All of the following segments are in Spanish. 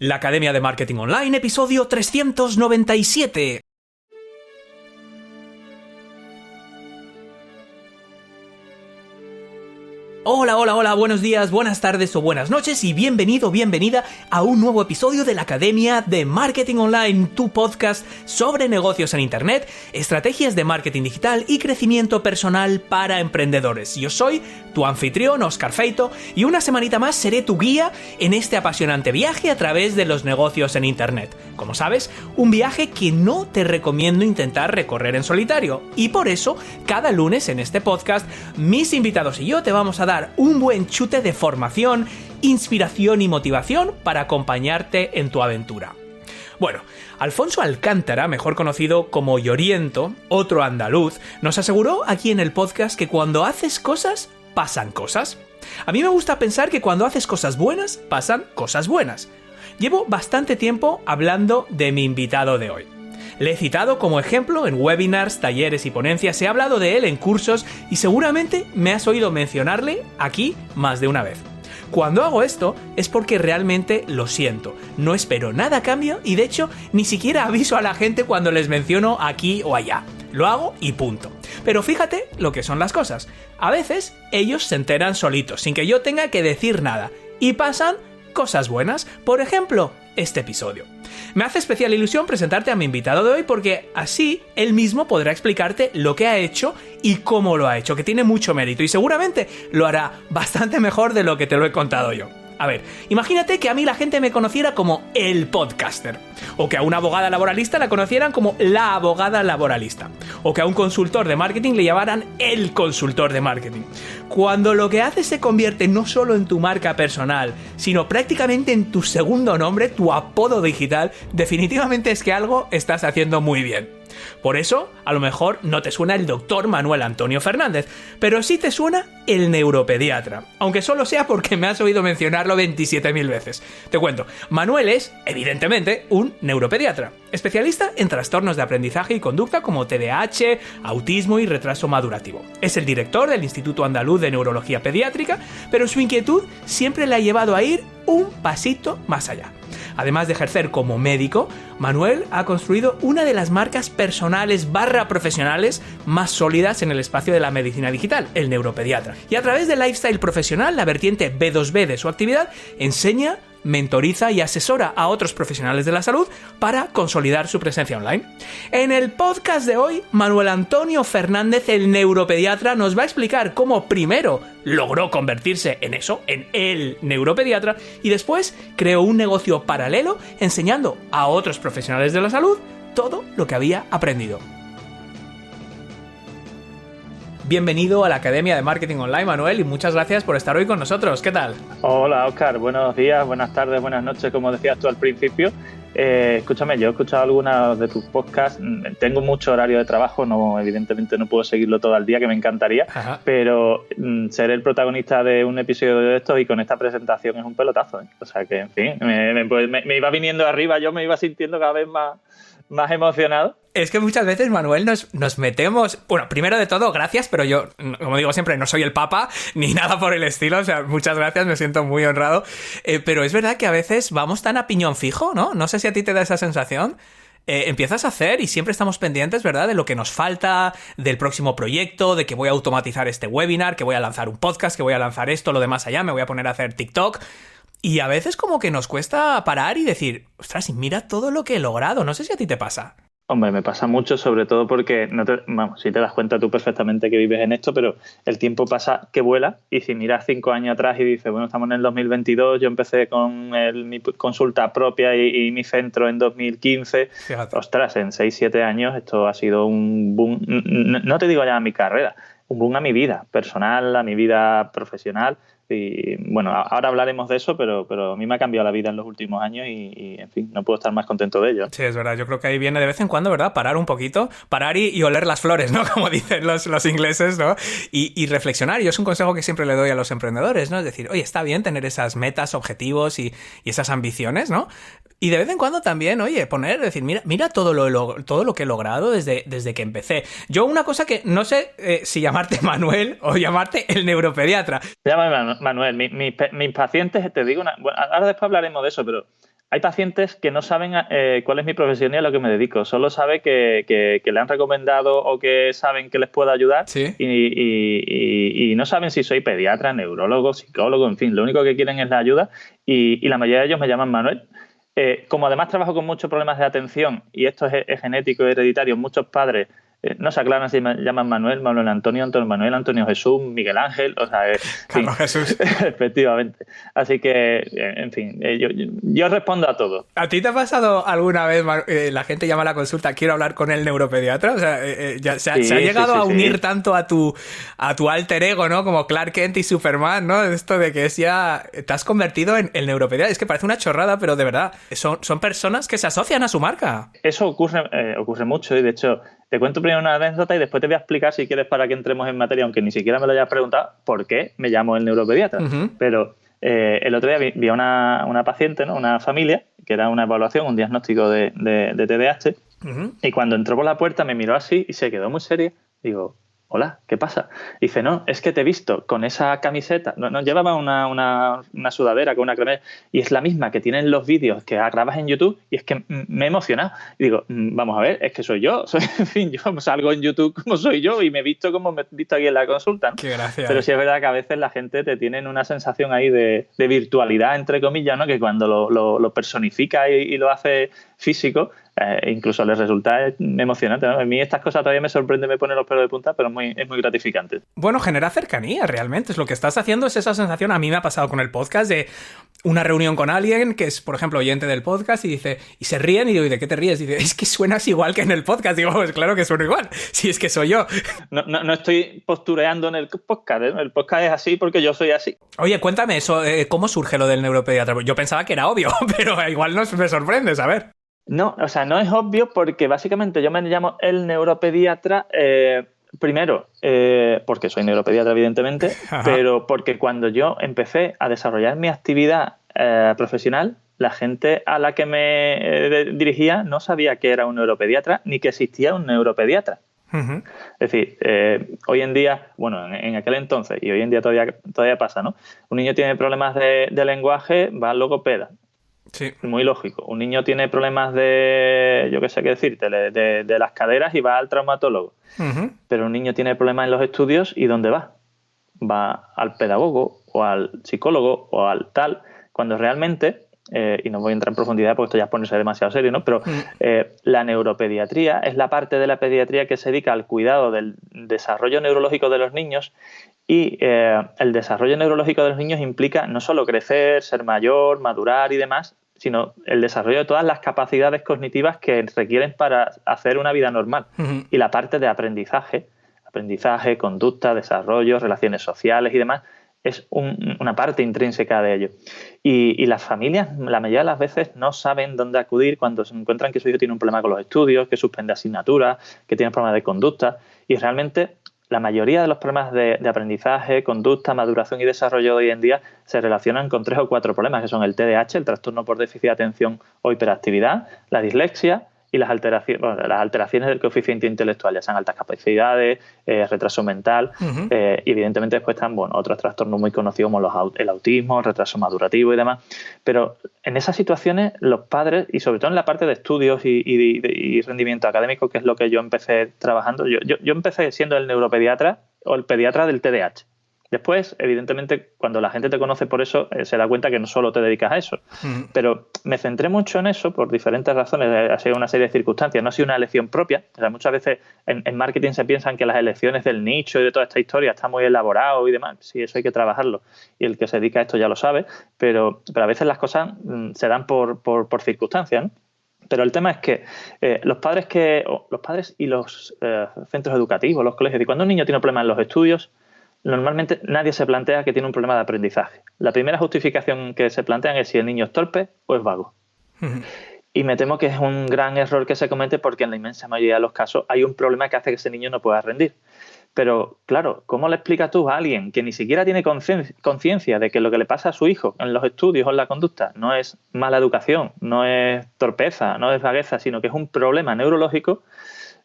La Academia de Marketing Online, episodio 397. Hola, buenos días, buenas tardes o buenas noches y bienvenida a un nuevo episodio de la Academia de Marketing Online, tu podcast sobre negocios en Internet, estrategias de marketing digital y crecimiento personal para emprendedores. Yo soy tu anfitrión, Óscar Feito, y una semanita más seré tu guía en este apasionante viaje a través de los negocios en Internet. Como sabes, un viaje que no te recomiendo intentar recorrer en solitario, y por eso, cada lunes en este podcast, mis invitados y yo te vamos a dar un buen chute de formación, inspiración y motivación para acompañarte en tu aventura. Bueno, Alfonso Alcántara, mejor conocido como Lloriento, otro andaluz, nos aseguró aquí en el podcast que cuando haces cosas, pasan cosas. A mí me gusta pensar que cuando haces cosas buenas, pasan cosas buenas. Llevo bastante tiempo hablando de mi invitado de hoy. Le he citado como ejemplo en webinars, talleres y ponencias, he hablado de él en cursos y seguramente me has oído mencionarle aquí más de una vez. Cuando hago esto es porque realmente lo siento, no espero nada a cambio y de hecho ni siquiera aviso a la gente cuando les menciono aquí o allá. Lo hago y punto. Pero fíjate lo que son las cosas. A veces ellos se enteran solitos, sin que yo tenga que decir nada, y pasan cosas buenas, por ejemplo, este episodio. Me hace especial ilusión presentarte a mi invitado de hoy porque así él mismo podrá explicarte lo que ha hecho y cómo lo ha hecho, que tiene mucho mérito y seguramente lo hará bastante mejor de lo que te lo he contado yo. A ver, imagínate que a mí la gente me conociera como el podcaster, o que a una abogada laboralista la conocieran como la abogada laboralista, o que a un consultor de marketing le llamaran el consultor de marketing. Cuando lo que haces se convierte no solo en tu marca personal, sino prácticamente en tu segundo nombre, tu apodo digital, definitivamente es que algo estás haciendo muy bien. Por eso, a lo mejor no te suena el doctor Manuel Antonio Fernández, pero sí te suena el neuropediatra, aunque solo sea porque me has oído mencionarlo 27.000 veces. Te cuento, Manuel es, evidentemente, un neuropediatra, especialista en trastornos de aprendizaje y conducta como TDAH, autismo y retraso madurativo. Es el director del Instituto Andaluz de Neurología Pediátrica, pero su inquietud siempre le ha llevado a ir un pasito más allá. Además de ejercer como médico, Manuel ha construido una de las marcas personales / profesionales más sólidas en el espacio de la medicina digital, el neuropediatra. Y a través del lifestyle profesional, la vertiente B2B de su actividad, enseña, mentoriza y asesora a otros profesionales de la salud para consolidar su presencia online. En el podcast de hoy, Manuel Antonio Fernández, el neuropediatra, nos va a explicar cómo primero logró convertirse en eso, en el neuropediatra, y después creó un negocio paralelo enseñando a otros profesionales de la salud todo lo que había aprendido. Bienvenido a la Academia de Marketing Online, Manuel, y muchas gracias por estar hoy con nosotros. ¿Qué tal? Hola, Óscar. Buenos días, buenas tardes, buenas noches, como decías tú al principio. Escúchame, yo he escuchado algunas de tus podcasts. Tengo mucho horario de trabajo, evidentemente no puedo seguirlo todo el día, que me encantaría. Ajá. Pero ser el protagonista de un episodio de estos y con esta presentación es un pelotazo, ¿eh? O sea que, en fin, me iba viniendo arriba, yo me iba sintiendo cada vez más emocionado. Es que muchas veces, Manuel, nos metemos... Bueno, primero de todo, gracias, pero yo, como digo siempre, no soy el papa ni nada por el estilo, o sea, muchas gracias, me siento muy honrado. Pero es verdad que a veces vamos tan a piñón fijo, ¿no? No sé si a ti te da esa sensación. Empiezas a hacer y siempre estamos pendientes, ¿verdad?, de lo que nos falta, del próximo proyecto, de que voy a automatizar este webinar, que voy a lanzar un podcast, que voy a lanzar esto, lo demás allá, me voy a poner a hacer TikTok... Y a veces como que nos cuesta parar y decir, ostras, mira todo lo que he logrado. No sé si a ti te pasa. Hombre, me pasa mucho, sobre todo porque, si te das cuenta tú perfectamente que vives en esto, pero el tiempo pasa que vuela y si miras 5 años atrás y dices, bueno, estamos en el 2022, yo empecé con mi consulta propia y mi centro en 2015. Fíjate. Ostras, en 6-7 años esto ha sido un boom, no te digo ya a mi carrera, un boom a mi vida personal, a mi vida profesional. Y bueno, ahora hablaremos de eso, pero a mí me ha cambiado la vida en los últimos años y en fin, no puedo estar más contento de ello. Sí, es verdad. Yo creo que ahí viene de vez en cuando, ¿verdad? Parar un poquito, parar y oler las flores, ¿no? Como dicen los ingleses, ¿no? Y reflexionar. Y es un consejo que siempre le doy a los emprendedores, ¿no? Es decir, oye, está bien tener esas metas, objetivos y esas ambiciones, ¿no? Y de vez en cuando también, oye, decir, mira todo lo que he logrado desde que empecé. Yo una cosa que no sé si llamarte Manuel o llamarte el neuropediatra. Llámame Manuel. Mis pacientes, te digo bueno, ahora después hablaremos de eso, pero hay pacientes que no saben cuál es mi profesión y a lo que me dedico. Solo sabe que le han recomendado o que saben que les puedo ayudar. Sí. Y no saben si soy pediatra, neurólogo, psicólogo, en fin. Lo único que quieren es la ayuda y la mayoría de ellos me llaman Manuel. Como además trabajo con muchos problemas de atención y esto es genético y hereditario, muchos padres no se aclaran si me llaman Manuel, Manuel Antonio, Antonio Manuel, Antonio Jesús, Miguel Ángel, o sea, Carlos Jesús. Efectivamente. Así que, en fin, yo respondo a todo. ¿A ti te ha pasado alguna vez, la gente llama a la consulta, quiero hablar con el neuropediatra? O sea, se ha llegado a unir tanto a tu alter ego, ¿no? Como Clark Kent y Superman, ¿no? Esto de que es ya, te has convertido en el neuropediatra. Es que parece una chorrada, pero de verdad, son personas que se asocian a su marca. Eso ocurre mucho y de hecho te cuento primero una anécdota y después te voy a explicar, si quieres, para que entremos en materia, aunque ni siquiera me lo hayas preguntado, por qué me llamo el neuropediatra. Uh-huh. Pero el otro día vi a una paciente, ¿no? Una familia, que era una evaluación, un diagnóstico de TDAH, uh-huh. Y cuando entró por la puerta me miró así y se quedó muy seria. Digo, hola, ¿qué pasa? Y dice, no, es que te he visto con esa camiseta. No llevaba una sudadera con una cremera y es la misma que tienen los vídeos que grabas en YouTube y es que me he emocionado. Y digo, vamos a ver, es que soy yo. En fin, yo salgo en YouTube como soy yo y me he visto como me he visto aquí en la consulta, ¿no? Qué gracia. Pero sí es verdad que a veces la gente te tiene una sensación ahí de virtualidad, entre comillas, ¿no? Que cuando lo personifica y lo hace físico, incluso les resulta emocionante, ¿no? A mí estas cosas todavía me sorprenden, me ponen los pelos de punta, pero es muy gratificante. Bueno, genera cercanía, realmente. Es lo que estás haciendo, es esa sensación. A mí me ha pasado con el podcast de una reunión con alguien que es, por ejemplo, oyente del podcast y se ríen y digo, ¿y de qué te ríes? Y dice, es que suenas igual que en el podcast. Digo, pues claro que sueno igual, si es que soy yo. No estoy postureando en el podcast, ¿eh? El podcast es así porque yo soy así. Oye, cuéntame eso, ¿cómo surge lo del neuropediatra? Yo pensaba que era obvio, pero igual no me sorprendes, a ver. No, o sea, no es obvio porque básicamente yo me llamo el neuropediatra, primero, porque soy neuropediatra, evidentemente, ajá, pero porque cuando yo empecé a desarrollar mi actividad profesional, la gente a la que me dirigía no sabía que era un neuropediatra ni que existía un neuropediatra. Uh-huh. Es decir, hoy en día, bueno, en aquel entonces y hoy en día todavía pasa, ¿no? Un niño tiene problemas de lenguaje, va al logopeda. Sí. Muy lógico. Un niño tiene problemas yo qué sé qué decirte, de las caderas y va al traumatólogo. Uh-huh. Pero un niño tiene problemas en los estudios y ¿dónde va? Va al pedagogo o al psicólogo o al tal, cuando realmente, y no voy a entrar en profundidad porque esto ya es ponerse demasiado serio, ¿no? Pero la neuropediatría es la parte de la pediatría que se dedica al cuidado del desarrollo neurológico de los niños. Y el desarrollo neurológico de los niños implica no solo crecer, ser mayor, madurar y demás, sino el desarrollo de todas las capacidades cognitivas que requieren para hacer una vida normal. Uh-huh. Y la parte de aprendizaje, conducta, desarrollo, relaciones sociales y demás, es una parte intrínseca de ello. Y las familias, la mayoría de las veces, no saben dónde acudir cuando se encuentran que su hijo tiene un problema con los estudios, que suspende asignaturas, que tiene problemas de conducta. Y realmente la mayoría de los problemas de aprendizaje, conducta, maduración y desarrollo de hoy en día se relacionan con 3 o 4 problemas, que son el TDAH, el trastorno por déficit de atención o hiperactividad, la dislexia y las alteraciones del coeficiente intelectual, ya sean altas capacidades, retraso mental, uh-huh. Y evidentemente después están otros trastornos muy conocidos como el autismo, el retraso madurativo y demás. Pero en esas situaciones los padres, y sobre todo en la parte de estudios y rendimiento académico, que es lo que yo empecé trabajando, yo empecé siendo el neuropediatra o el pediatra del TDAH. Después, evidentemente, cuando la gente te conoce por eso, se da cuenta que no solo te dedicas a eso. Uh-huh. Pero me centré mucho en eso por diferentes razones. Ha sido una serie de circunstancias. No ha sido una elección propia. O sea, muchas veces en marketing se piensan que las elecciones del nicho y de toda esta historia está muy elaborado y demás. Sí, eso hay que trabajarlo. Y el que se dedica a esto ya lo sabe. Pero a veces las cosas se dan por circunstancias, ¿no? Pero el tema es que los padres y los centros educativos, los colegios, y cuando un niño tiene problemas en los estudios, normalmente nadie se plantea que tiene un problema de aprendizaje. La primera justificación que se plantean es si el niño es torpe o es vago. Uh-huh. Y me temo que es un gran error que se comete porque en la inmensa mayoría de los casos hay un problema que hace que ese niño no pueda rendir. Pero, claro, ¿cómo le explicas tú a alguien que ni siquiera tiene conciencia de que lo que le pasa a su hijo en los estudios o en la conducta no es mala educación, no es torpeza, no es vagueza, sino que es un problema neurológico?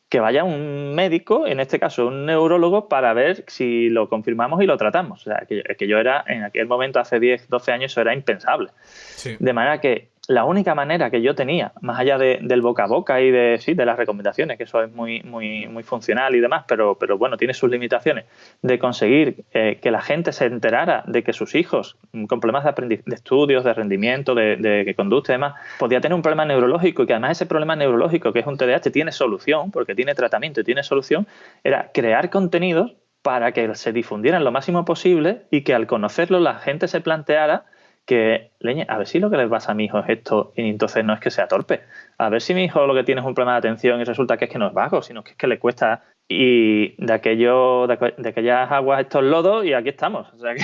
Que vaya un médico, en este caso un neurólogo, para ver si lo confirmamos y lo tratamos. O sea, que yo era, en aquel momento, hace 10, 12 años, eso era impensable. Sí. De manera que la única manera que yo tenía, más allá del boca a boca y de las recomendaciones, que eso es muy, muy, muy funcional y demás, pero bueno, tiene sus limitaciones, de conseguir que la gente se enterara de que sus hijos con problemas de estudios, de rendimiento, de conducta y demás, podía tener un problema neurológico y que además ese problema neurológico, que es un TDAH, tiene solución, porque tiene tratamiento y tiene solución, era crear contenidos para que se difundieran lo máximo posible y que al conocerlo la gente se planteara que, leña, a ver si lo que les pasa a mi hijo es esto y entonces no es que sea torpe. A ver si mi hijo lo que tiene es un problema de atención y resulta que es que no es vago, sino que es que le cuesta. Y de aquellas aguas estos lodos y aquí estamos. O sea que...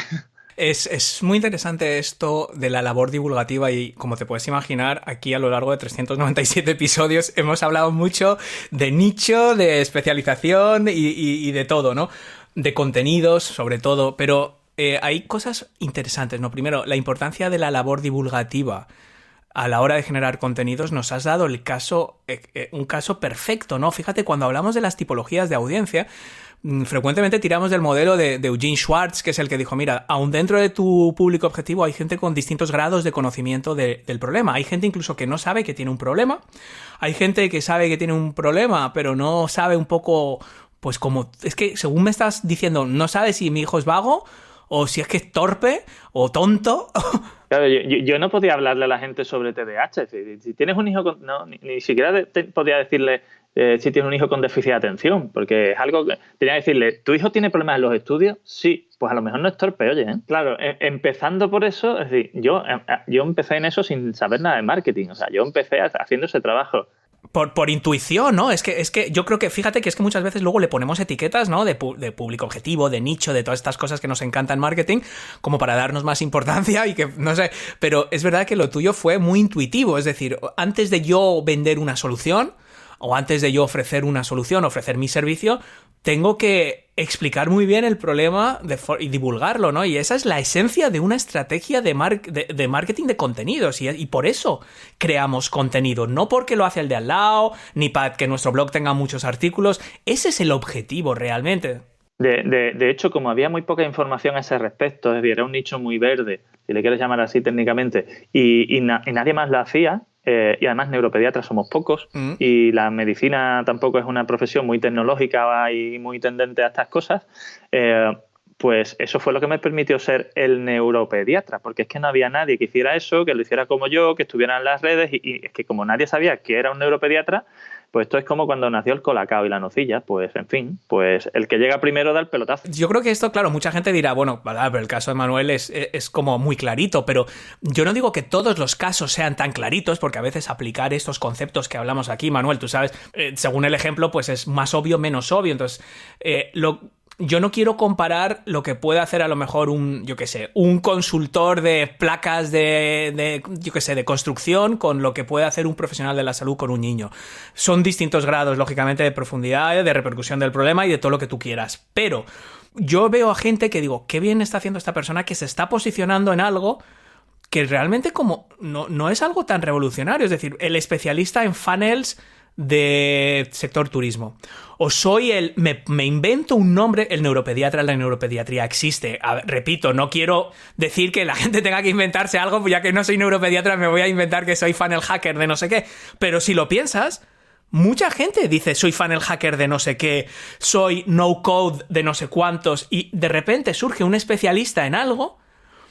Es muy interesante esto de la labor divulgativa y, como te puedes imaginar, aquí a lo largo de 397 episodios hemos hablado mucho de nicho, de especialización y de todo, ¿no? De contenidos, sobre todo, pero hay cosas interesantes, ¿no? Primero, la importancia de la labor divulgativa a la hora de generar contenidos. Nos has dado el caso, un caso perfecto, ¿no? Fíjate, cuando hablamos de las tipologías de audiencia, frecuentemente tiramos del modelo de Eugene Schwartz, que es el que dijo, mira, aún dentro de tu público objetivo hay gente con distintos grados de conocimiento del problema. Hay gente incluso que no sabe que tiene un problema. Hay gente que sabe que tiene un problema, pero no sabe un poco, pues como, es que según me estás diciendo, no sabe si mi hijo es vago o si es que es torpe o tonto. Claro, yo no podía hablarle a la gente sobre TDAH. Si tienes un hijo con... No, ni siquiera podía decirle si tienes un hijo con déficit de atención, porque es algo que... Tenía que decirle, ¿tu hijo tiene problemas en los estudios? Sí, pues a lo mejor no es torpe, oye. Claro, empezando por eso, es decir, yo empecé en eso sin saber nada de marketing. O sea, yo empecé haciendo ese trabajo. Por intuición, ¿no? Es que yo creo que, fíjate que es que muchas veces luego le ponemos etiquetas, ¿no? De público objetivo, de nicho, de todas estas cosas que nos encantan en marketing, como para darnos más importancia y que, no sé, pero es verdad que lo tuyo fue muy intuitivo, es decir, antes de yo vender una solución, o antes de yo ofrecer una solución, ofrecer mi servicio, tengo que explicar muy bien el problema y divulgarlo, ¿no? Y esa es la esencia de una estrategia de marketing de contenidos y por eso creamos contenido, no porque lo hace el de al lado, ni para que nuestro blog tenga muchos artículos. Ese es el objetivo realmente. De hecho, como había muy poca información a ese respecto, es decir, era un nicho muy verde, si le quieres llamar así técnicamente, y nadie más lo hacía, y además neuropediatras somos pocos, y la medicina tampoco es una profesión muy tecnológica y muy tendente a estas cosas, pues eso fue lo que me permitió ser el neuropediatra, porque es que no había nadie que hiciera eso, que lo hiciera como yo, que estuviera en las redes, y es que como nadie sabía que era un neuropediatra, pues esto es como cuando nació el colacao y la nocilla, pues en fin, pues el que llega primero da el pelotazo. Yo creo que esto, claro, mucha gente dirá, bueno, pero el caso de Manuel es como muy clarito, pero yo no digo que todos los casos sean tan claritos, porque a veces aplicar estos conceptos que hablamos aquí, Manuel, tú sabes, según el ejemplo, pues es más obvio, menos obvio, entonces yo no quiero comparar lo que puede hacer a lo mejor un consultor de placas de construcción con lo que puede hacer un profesional de la salud con un niño. Son distintos grados, lógicamente, de profundidad, de repercusión del problema y de todo lo que tú quieras. Pero yo veo a gente que digo, qué bien está haciendo esta persona que se está posicionando en algo que realmente como no es algo tan revolucionario. Es decir, el especialista en funnels de sector turismo. O soy me invento un nombre, el neuropediatra, la neuropediatría existe. Repito, no quiero decir que la gente tenga que inventarse algo, pues ya que no soy neuropediatra me voy a inventar que soy funnel hacker de no sé qué. Pero si lo piensas, mucha gente dice soy funnel hacker de no sé qué, soy no code de no sé cuántos, y de repente surge un especialista en algo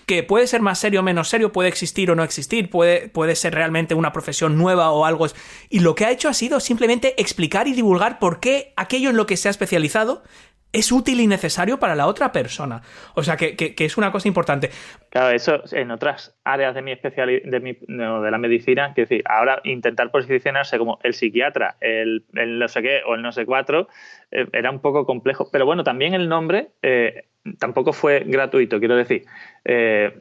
que puede ser más serio o menos serio, puede existir o no existir, puede ser realmente una profesión nueva o algo. Y lo que ha hecho ha sido simplemente explicar y divulgar por qué aquello en lo que se ha especializado es útil y necesario para la otra persona. O sea, que es una cosa importante. Claro, eso en otras áreas de la medicina, que decir, ahora intentar posicionarse como el psiquiatra, el no sé qué o el no sé cuatro, era un poco complejo. Pero bueno, también el nombre tampoco fue gratuito, quiero decir,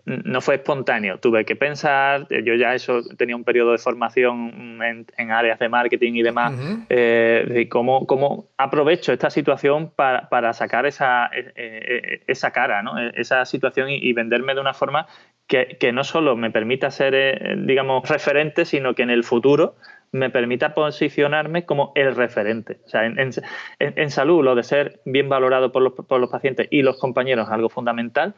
no fue espontáneo. Tuve que pensar, yo ya tenía un periodo de formación en áreas de marketing y demás, cómo aprovecho esta situación para sacar esa cara, ¿no? Esa situación y venderme de una forma que no solo me permita ser, digamos, referente, sino que en el futuro me permita posicionarme como el referente. O sea, en salud, lo de ser bien valorado por los pacientes y los compañeros es algo fundamental.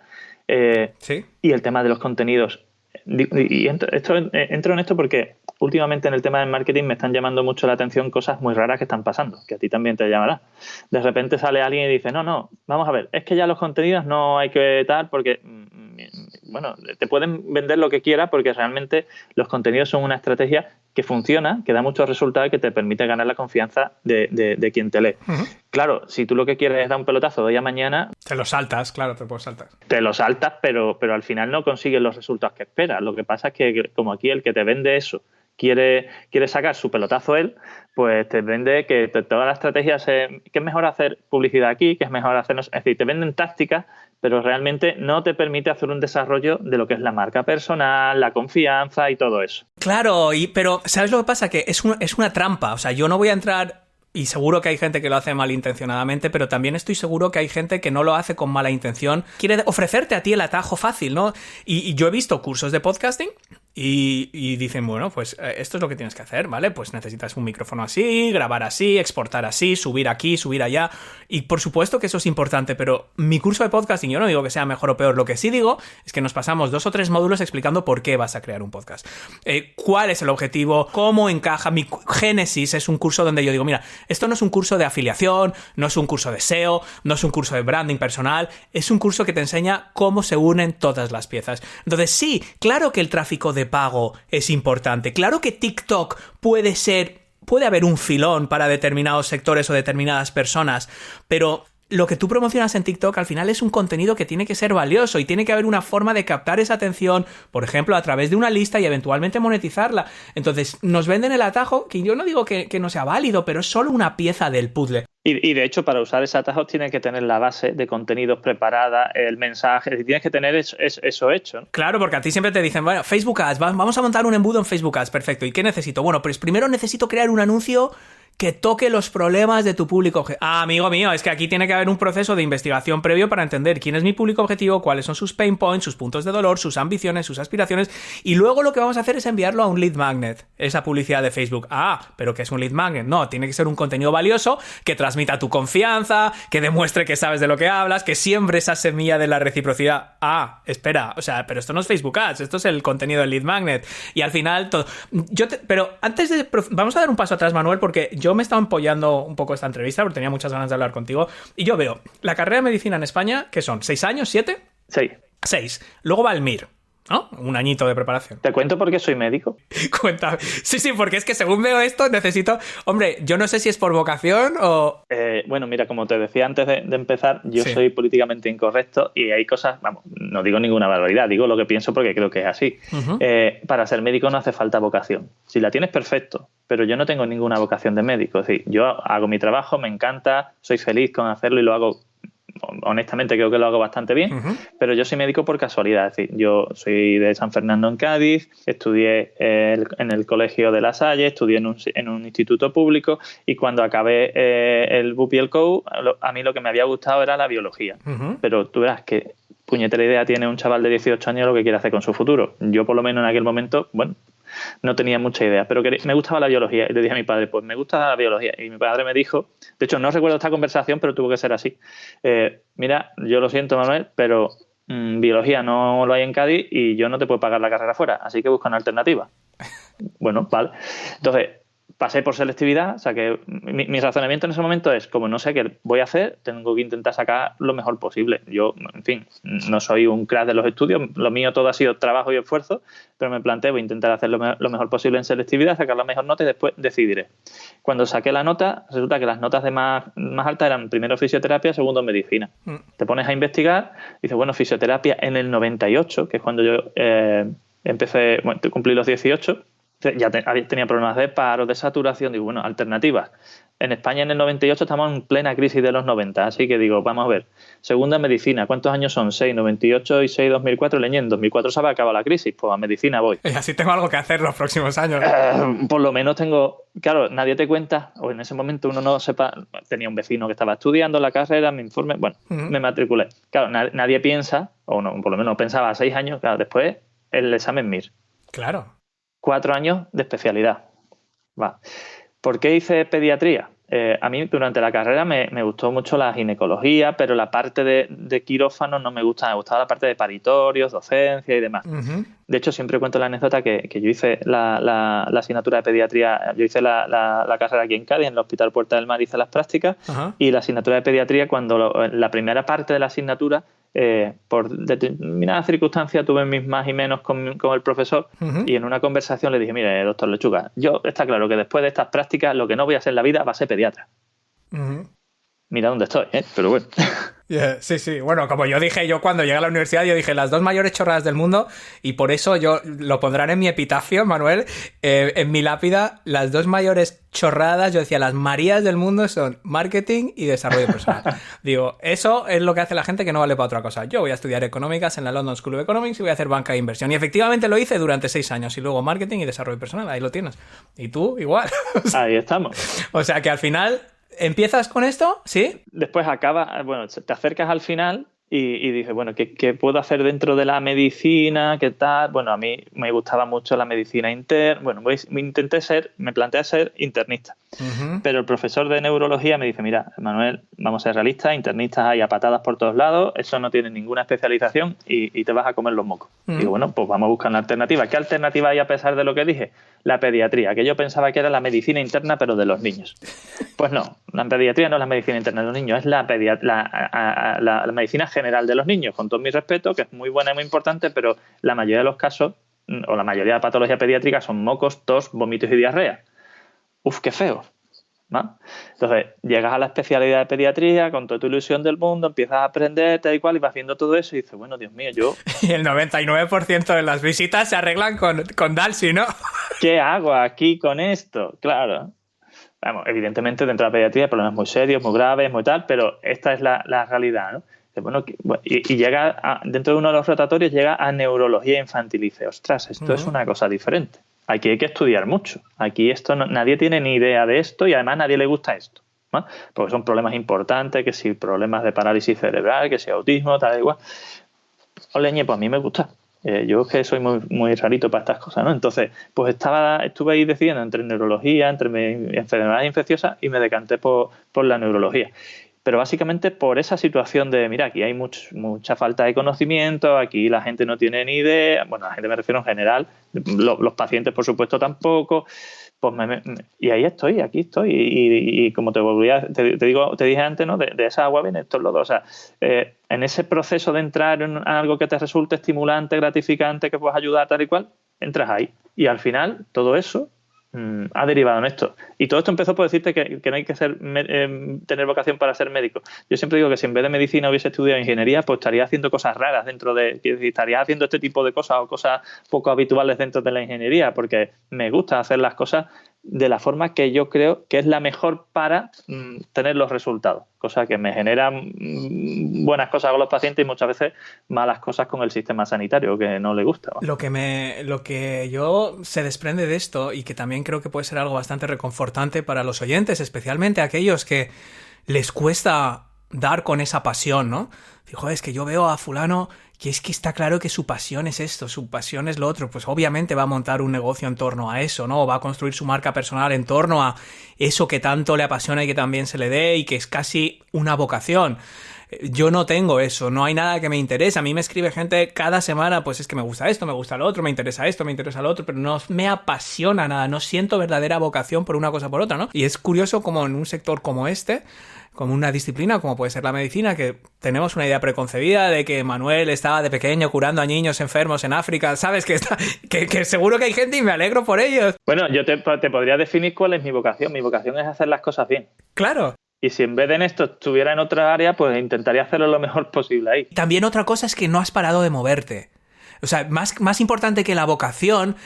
¿Sí? Y el tema de los contenidos entro en esto porque últimamente en el tema del marketing me están llamando mucho la atención cosas muy raras que están pasando, que a ti también te llamará. De repente sale alguien y dice, no, vamos a ver, es que ya los contenidos no hay que tal porque, bueno, te pueden vender lo que quieras porque realmente los contenidos son una estrategia que funciona, que da muchos resultados y que te permite ganar la confianza de quien te lee. Uh-huh. Claro, si tú lo que quieres es dar un pelotazo de hoy a mañana... Te lo saltas, claro, te puedes saltar. Te lo saltas, pero al final no consigues los resultados que esperas. Lo que pasa es que, como aquí el que te vende eso quiere sacar su pelotazo él, pues te vende que toda la estrategia que es mejor hacer publicidad aquí, que es mejor hacer... Es decir, te venden tácticas, pero realmente no te permite hacer un desarrollo de lo que es la marca personal, la confianza y todo eso. Claro, pero ¿sabes lo que pasa? Que es una trampa. O sea, yo no voy a entrar... Y seguro que hay gente que lo hace malintencionadamente, pero también estoy seguro que hay gente que no lo hace con mala intención. Quiere ofrecerte a ti el atajo fácil, ¿no? Y yo he visto cursos de podcasting y dicen, bueno, pues esto es lo que tienes que hacer, ¿vale? Pues necesitas un micrófono así, grabar así, exportar así, subir aquí, subir allá. Y por supuesto que eso es importante, pero mi curso de podcasting, yo no digo que sea mejor o peor, lo que sí digo es que nos pasamos 2 o 3 módulos explicando por qué vas a crear un podcast. ¿Cuál es el objetivo? ¿Cómo encaja? Mi Génesis es un curso donde yo digo, mira, esto no es un curso de afiliación, no es un curso de SEO, no es un curso de branding personal, es un curso que te enseña cómo se unen todas las piezas. Entonces sí, claro que el tráfico de pago es importante, claro que TikTok puede haber un filón para determinados sectores o determinadas personas, pero lo que tú promocionas en TikTok al final es un contenido que tiene que ser valioso y tiene que haber una forma de captar esa atención, por ejemplo, a través de una lista y eventualmente monetizarla. Entonces, nos venden el atajo, que yo no digo que no sea válido, pero es solo una pieza del puzzle. Y de hecho, para usar ese atajo tienes que tener la base de contenidos preparada, el mensaje, tienes que tener eso hecho, ¿no? Claro, porque a ti siempre te dicen, bueno, Facebook Ads, vamos a montar un embudo en Facebook Ads, perfecto. ¿Y qué necesito? Bueno, pues primero necesito crear un anuncio que toque los problemas de tu público objetivo. Ah, amigo mío, es que aquí tiene que haber un proceso de investigación previo para entender quién es mi público objetivo, cuáles son sus pain points, sus puntos de dolor, sus ambiciones, sus aspiraciones, y luego lo que vamos a hacer es enviarlo a un lead magnet, esa publicidad de Facebook. Ah, pero ¿qué es un lead magnet? No, tiene que ser un contenido valioso que transmita tu confianza, que demuestre que sabes de lo que hablas, que siembre esa semilla de la reciprocidad. Ah, espera, o sea, pero esto no es Facebook Ads, esto es el contenido del lead magnet. Y al final todo... Pero antes de... Vamos a dar un paso atrás, Manuel, porque yo me estaba empollando un poco esta entrevista porque tenía muchas ganas de hablar contigo. Y yo veo la carrera de medicina en España, ¿qué son? ¿6 años? ¿7? 6. Luego va el MIR, ¿no? Un añito de preparación. ¿Te cuento por qué soy médico? Cuéntame. Sí, porque es que según veo esto necesito... Hombre, yo no sé si es por vocación o... Bueno, mira, como te decía antes de empezar, yo soy políticamente incorrecto y hay cosas... Vamos, no digo ninguna barbaridad, digo lo que pienso porque creo que es así. Uh-huh. Para ser médico no hace falta vocación. Si la tienes, perfecto, pero yo no tengo ninguna vocación de médico. Es decir, yo hago mi trabajo, me encanta, soy feliz con hacerlo y lo hago... Honestamente creo que lo hago bastante bien, pero yo soy médico por casualidad. Es decir, yo soy de San Fernando en Cádiz, estudié en el colegio de La Salle, estudié en un instituto público y cuando acabé el BUP y el COU, a mí lo que me había gustado era la biología. Pero tú verás que puñetera idea tiene un chaval de 18 años lo que quiere hacer con su futuro. Yo por lo menos en aquel momento, bueno, no tenía mucha idea, pero me gustaba la biología. Y le dije a mi padre, pues me gusta la biología. Y mi padre me dijo, de hecho no recuerdo esta conversación, pero tuvo que ser así. Mira, yo lo siento, Manuel, pero biología no lo hay en Cádiz y yo no te puedo pagar la carrera fuera, así que busca una alternativa. Bueno, vale. Entonces, pasé por selectividad, o sea que mi razonamiento en ese momento es, como no sé qué voy a hacer, tengo que intentar sacar lo mejor posible. Yo, en fin, no soy un crack de los estudios, lo mío todo ha sido trabajo y esfuerzo, pero me planteo, voy a intentar hacer lo mejor posible en selectividad, sacar la mejor nota y después decidiré. Cuando saqué la nota, resulta que las notas de más altas eran primero fisioterapia, segundo medicina. Te pones a investigar y dices, bueno, fisioterapia en el 98, que es cuando yo empecé, bueno, cumplí los 18, ya tenía problemas de paro, de saturación. Digo, bueno, alternativas. En España en el 98 estamos en plena crisis de los 90, así que digo, vamos a ver. Segunda, medicina. ¿Cuántos años son? 6, 98 y 6, 2004. Leñé, en 2004 se había acabado la crisis, pues a medicina voy. Y así tengo algo que hacer los próximos años. Por lo menos tengo... Claro, nadie te cuenta, o en ese momento uno no sepa... Tenía un vecino que estaba estudiando la carrera, mi informe... Bueno, me matriculé. Claro, nadie piensa, o no, por lo menos pensaba a 6 años, claro, después el examen MIR. Claro. 4 años de especialidad. Va. ¿Por qué hice pediatría? A mí durante la carrera me gustó mucho la ginecología, pero la parte de quirófano no me gusta. Me gustaba la parte de paritorios, docencia y demás. Uh-huh. De hecho, siempre cuento la anécdota que yo hice la asignatura de pediatría. Yo hice la carrera aquí en Cádiz, en el Hospital Puerta del Mar, hice las prácticas. Uh-huh. Y la asignatura de pediatría, cuando la primera parte de la asignatura, por determinadas circunstancias, tuve mis más y menos con el profesor. Uh-huh. Y en una conversación le dije, mire, doctor Lechuga, yo está claro que después de estas prácticas lo que no voy a hacer en la vida va a ser pediatra. Uh-huh. Mira dónde estoy, pero bueno. Yeah, sí. Bueno, como yo cuando llegué a la universidad, yo dije las 2 mayores chorradas del mundo, y por eso yo lo pondrán en mi epitafio, Manuel, en mi lápida, las 2 mayores chorradas, yo decía, las Marías del mundo son marketing y desarrollo personal. Digo, eso es lo que hace la gente que no vale para otra cosa. Yo voy a estudiar económicas en la London School of Economics y voy a hacer banca de inversión. Y efectivamente lo hice durante 6 años, y luego marketing y desarrollo personal, ahí lo tienes. Y tú, igual. Ahí estamos. O sea que al final... ¿Empiezas con esto? ¿Sí? Después te acercas al final y dices, bueno, ¿qué puedo hacer dentro de la medicina? ¿Qué tal? Bueno, a mí me gustaba mucho la medicina interna. Bueno, me planteé ser internista. Uh-huh. Pero el profesor de neurología me dice, mira, Manuel, vamos a ser realistas, internistas hay a patadas por todos lados, eso no tiene ninguna especialización y te vas a comer los mocos. Uh-huh. Digo, bueno, pues vamos a buscar una alternativa. ¿Qué alternativa hay a pesar de lo que dije? La pediatría, que yo pensaba que era la medicina interna, pero de los niños. Pues no, la pediatría no es la medicina interna de los niños, es la medicina general de los niños, con todo mi respeto, que es muy buena y muy importante, pero la mayoría de los casos, o la mayoría de patologías pediátricas, son mocos, tos, vómitos y diarrea. Uf, qué feo, ¿no? Entonces, llegas a la especialidad de pediatría con toda tu ilusión del mundo, empiezas a aprender, tal y cual, y vas viendo todo eso y dices, bueno, Dios mío, yo... Y el 99% de las visitas se arreglan con Dalsy, ¿no? ¿Qué hago aquí con esto? Claro. Vamos, evidentemente dentro de la pediatría hay problemas muy serios, muy graves, muy tal, pero esta es la realidad, ¿no? Bueno, y llega dentro de uno de los rotatorios llega a neurología infantil y dice, ostras, esto es una cosa diferente. Aquí hay que estudiar mucho. Aquí nadie tiene ni idea de esto y además nadie le gusta esto, ¿no? Porque son problemas importantes, que si problemas de parálisis cerebral, que si autismo, tal igual. Oleñe, pues a mí me gusta. Yo es que soy muy, muy rarito para estas cosas, ¿no? Entonces, pues estuve ahí decidiendo entre neurología, entre enfermedades infecciosas y me decanté por la neurología. Pero básicamente por esa situación de, mira, aquí hay mucha falta de conocimiento, aquí la gente no tiene ni idea, bueno, la gente me refiero en general, los pacientes por supuesto tampoco, pues y ahí estoy, aquí estoy, y como te dije antes, ¿no? De esa agua viene estos lodos, o sea, en ese proceso de entrar en algo que te resulte estimulante, gratificante, que puedas ayudar tal y cual, entras ahí, y al final todo eso ha derivado en esto. Y todo esto empezó por decirte que no hay que tener vocación para ser médico. Yo siempre digo que si en vez de medicina hubiese estudiado ingeniería, pues estaría haciendo cosas raras estaría haciendo este tipo de cosas o cosas poco habituales dentro de la ingeniería, porque me gusta hacer las cosas de la forma que yo creo que es la mejor para tener los resultados, cosa que me genera buenas cosas con los pacientes y muchas veces malas cosas con el sistema sanitario que no le gusta, ¿no? Lo que yo se desprende de esto, y que también creo que puede ser algo bastante reconfortante para los oyentes, especialmente aquellos que les cuesta dar con esa pasión, ¿no? Dijo, es que yo veo a fulano que es que está claro que su pasión es esto, su pasión es lo otro, pues obviamente va a montar un negocio en torno a eso, ¿no? O va a construir su marca personal en torno a eso que tanto le apasiona y que también se le dé y que es casi una vocación. Yo no tengo eso, no hay nada que me interese. A mí me escribe gente cada semana, pues es que me gusta esto, me gusta lo otro, me interesa esto, me interesa lo otro, pero no me apasiona nada, no siento verdadera vocación por una cosa o por otra, ¿no? Y es curioso como en un sector como este, como una disciplina como puede ser la medicina, que tenemos una idea preconcebida de que Manuel estaba de pequeño curando a niños enfermos en África, ¿sabes? Que seguro que hay gente y me alegro por ellos. Bueno, yo te podría definir cuál es mi vocación. Mi vocación es hacer las cosas bien. Claro. Y si en vez de en esto estuviera en otra área, pues intentaría hacerlo lo mejor posible ahí. También otra cosa es que no has parado de moverte. O sea, más importante que la vocación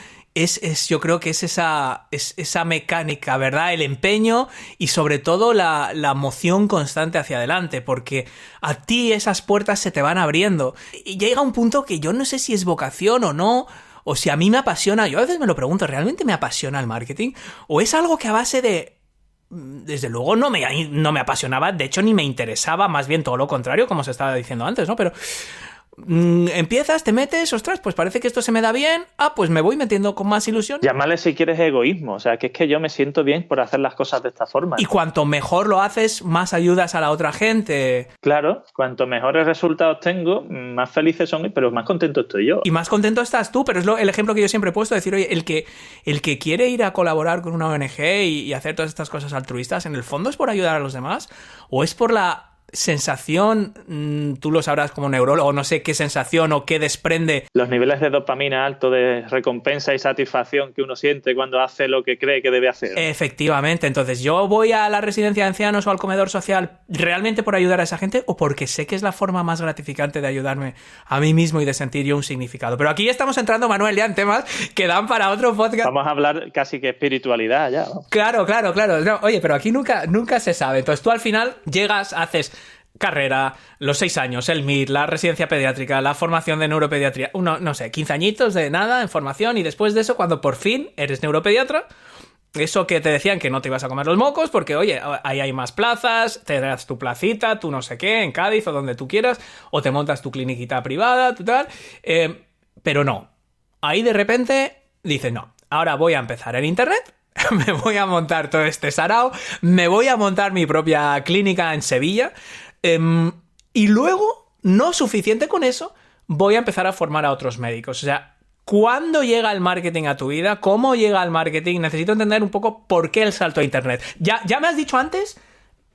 yo creo que es esa mecánica, ¿verdad? El empeño y sobre todo la moción constante hacia adelante, porque a ti esas puertas se te van abriendo. Y llega un punto que yo no sé si es vocación o no, o si a mí me apasiona. Yo a veces me lo pregunto, ¿realmente me apasiona el marketing? ¿O es algo que a base de... Desde luego no me apasionaba, de hecho ni me interesaba, más bien todo lo contrario, como se estaba diciendo antes, ¿no? Pero Empiezas, te metes, ostras, pues parece que esto se me da bien, pues me voy metiendo con más ilusión. Llámale si quieres egoísmo, o sea, que es que yo me siento bien por hacer las cosas de esta forma. Y cuanto mejor lo haces, más ayudas a la otra gente. Claro, cuanto mejores resultados tengo, más felices son, pero más contento estoy yo. Y más contento estás tú, pero es el ejemplo que yo siempre he puesto, decir, oye, el que quiere ir a colaborar con una ONG y hacer todas estas cosas altruistas, ¿en el fondo es por ayudar a los demás? ¿O es por la sensación, tú lo sabrás como neurólogo, no sé qué sensación o qué desprende? Los niveles de dopamina altos de recompensa y satisfacción que uno siente cuando hace lo que cree que debe hacer. Efectivamente, entonces yo voy a la residencia de ancianos o al comedor social realmente por ayudar a esa gente o porque sé que es la forma más gratificante de ayudarme a mí mismo y de sentir yo un significado. Pero aquí ya estamos entrando, Manuel, ya en temas que dan para otro podcast. Vamos a hablar casi que espiritualidad ya, ¿no? Claro. No, oye, pero aquí nunca se sabe. Entonces tú al final llegas, haces carrera, los 6 años, el MIR, la residencia pediátrica, la formación de neuropediatría, no sé, 15 añitos de nada en formación y después de eso, cuando por fin eres neuropediatra, eso que te decían que no te ibas a comer los mocos porque, oye, ahí hay más plazas, te das tu placita, tú no sé qué, en Cádiz o donde tú quieras, o te montas tu cliniquita privada, tu tal, pero no. Ahí de repente dices, no, ahora voy a empezar en internet, me voy a montar todo este sarao, me voy a montar mi propia clínica en Sevilla, y luego, no suficiente con eso, voy a empezar a formar a otros médicos. O sea, ¿cuándo llega el marketing a tu vida? ¿Cómo llega el marketing? Necesito entender un poco por qué el salto a internet. Ya me has dicho antes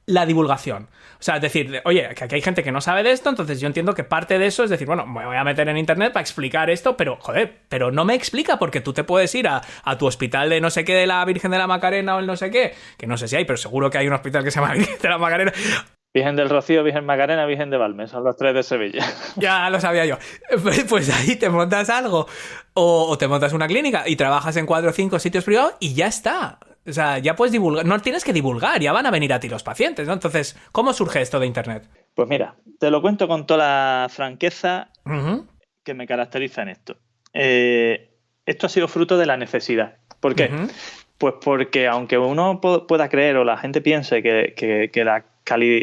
la divulgación. O sea, es decir, oye, que aquí hay gente que no sabe de esto, entonces yo entiendo que parte de eso es decir, bueno, me voy a meter en internet para explicar esto, pero, joder, pero no me explica porque tú te puedes ir a tu hospital de no sé qué de la Virgen de la Macarena o el no sé qué, que no sé si hay, pero seguro que hay un hospital que se llama Virgen de la Macarena. Virgen del Rocío, Virgen Macarena, Virgen de Valme, son los 3 de Sevilla. Ya lo sabía yo. Pues ahí te montas algo o te montas una clínica y trabajas en 4 o 5 sitios privados y ya está. O sea, ya puedes divulgar, no tienes que divulgar, ya van a venir a ti los pacientes, ¿no? Entonces, ¿cómo surge esto de internet? Pues mira, te lo cuento con toda la franqueza que me caracteriza en esto. Esto ha sido fruto de la necesidad. ¿Por qué? Pues porque aunque uno pueda creer o la gente piense que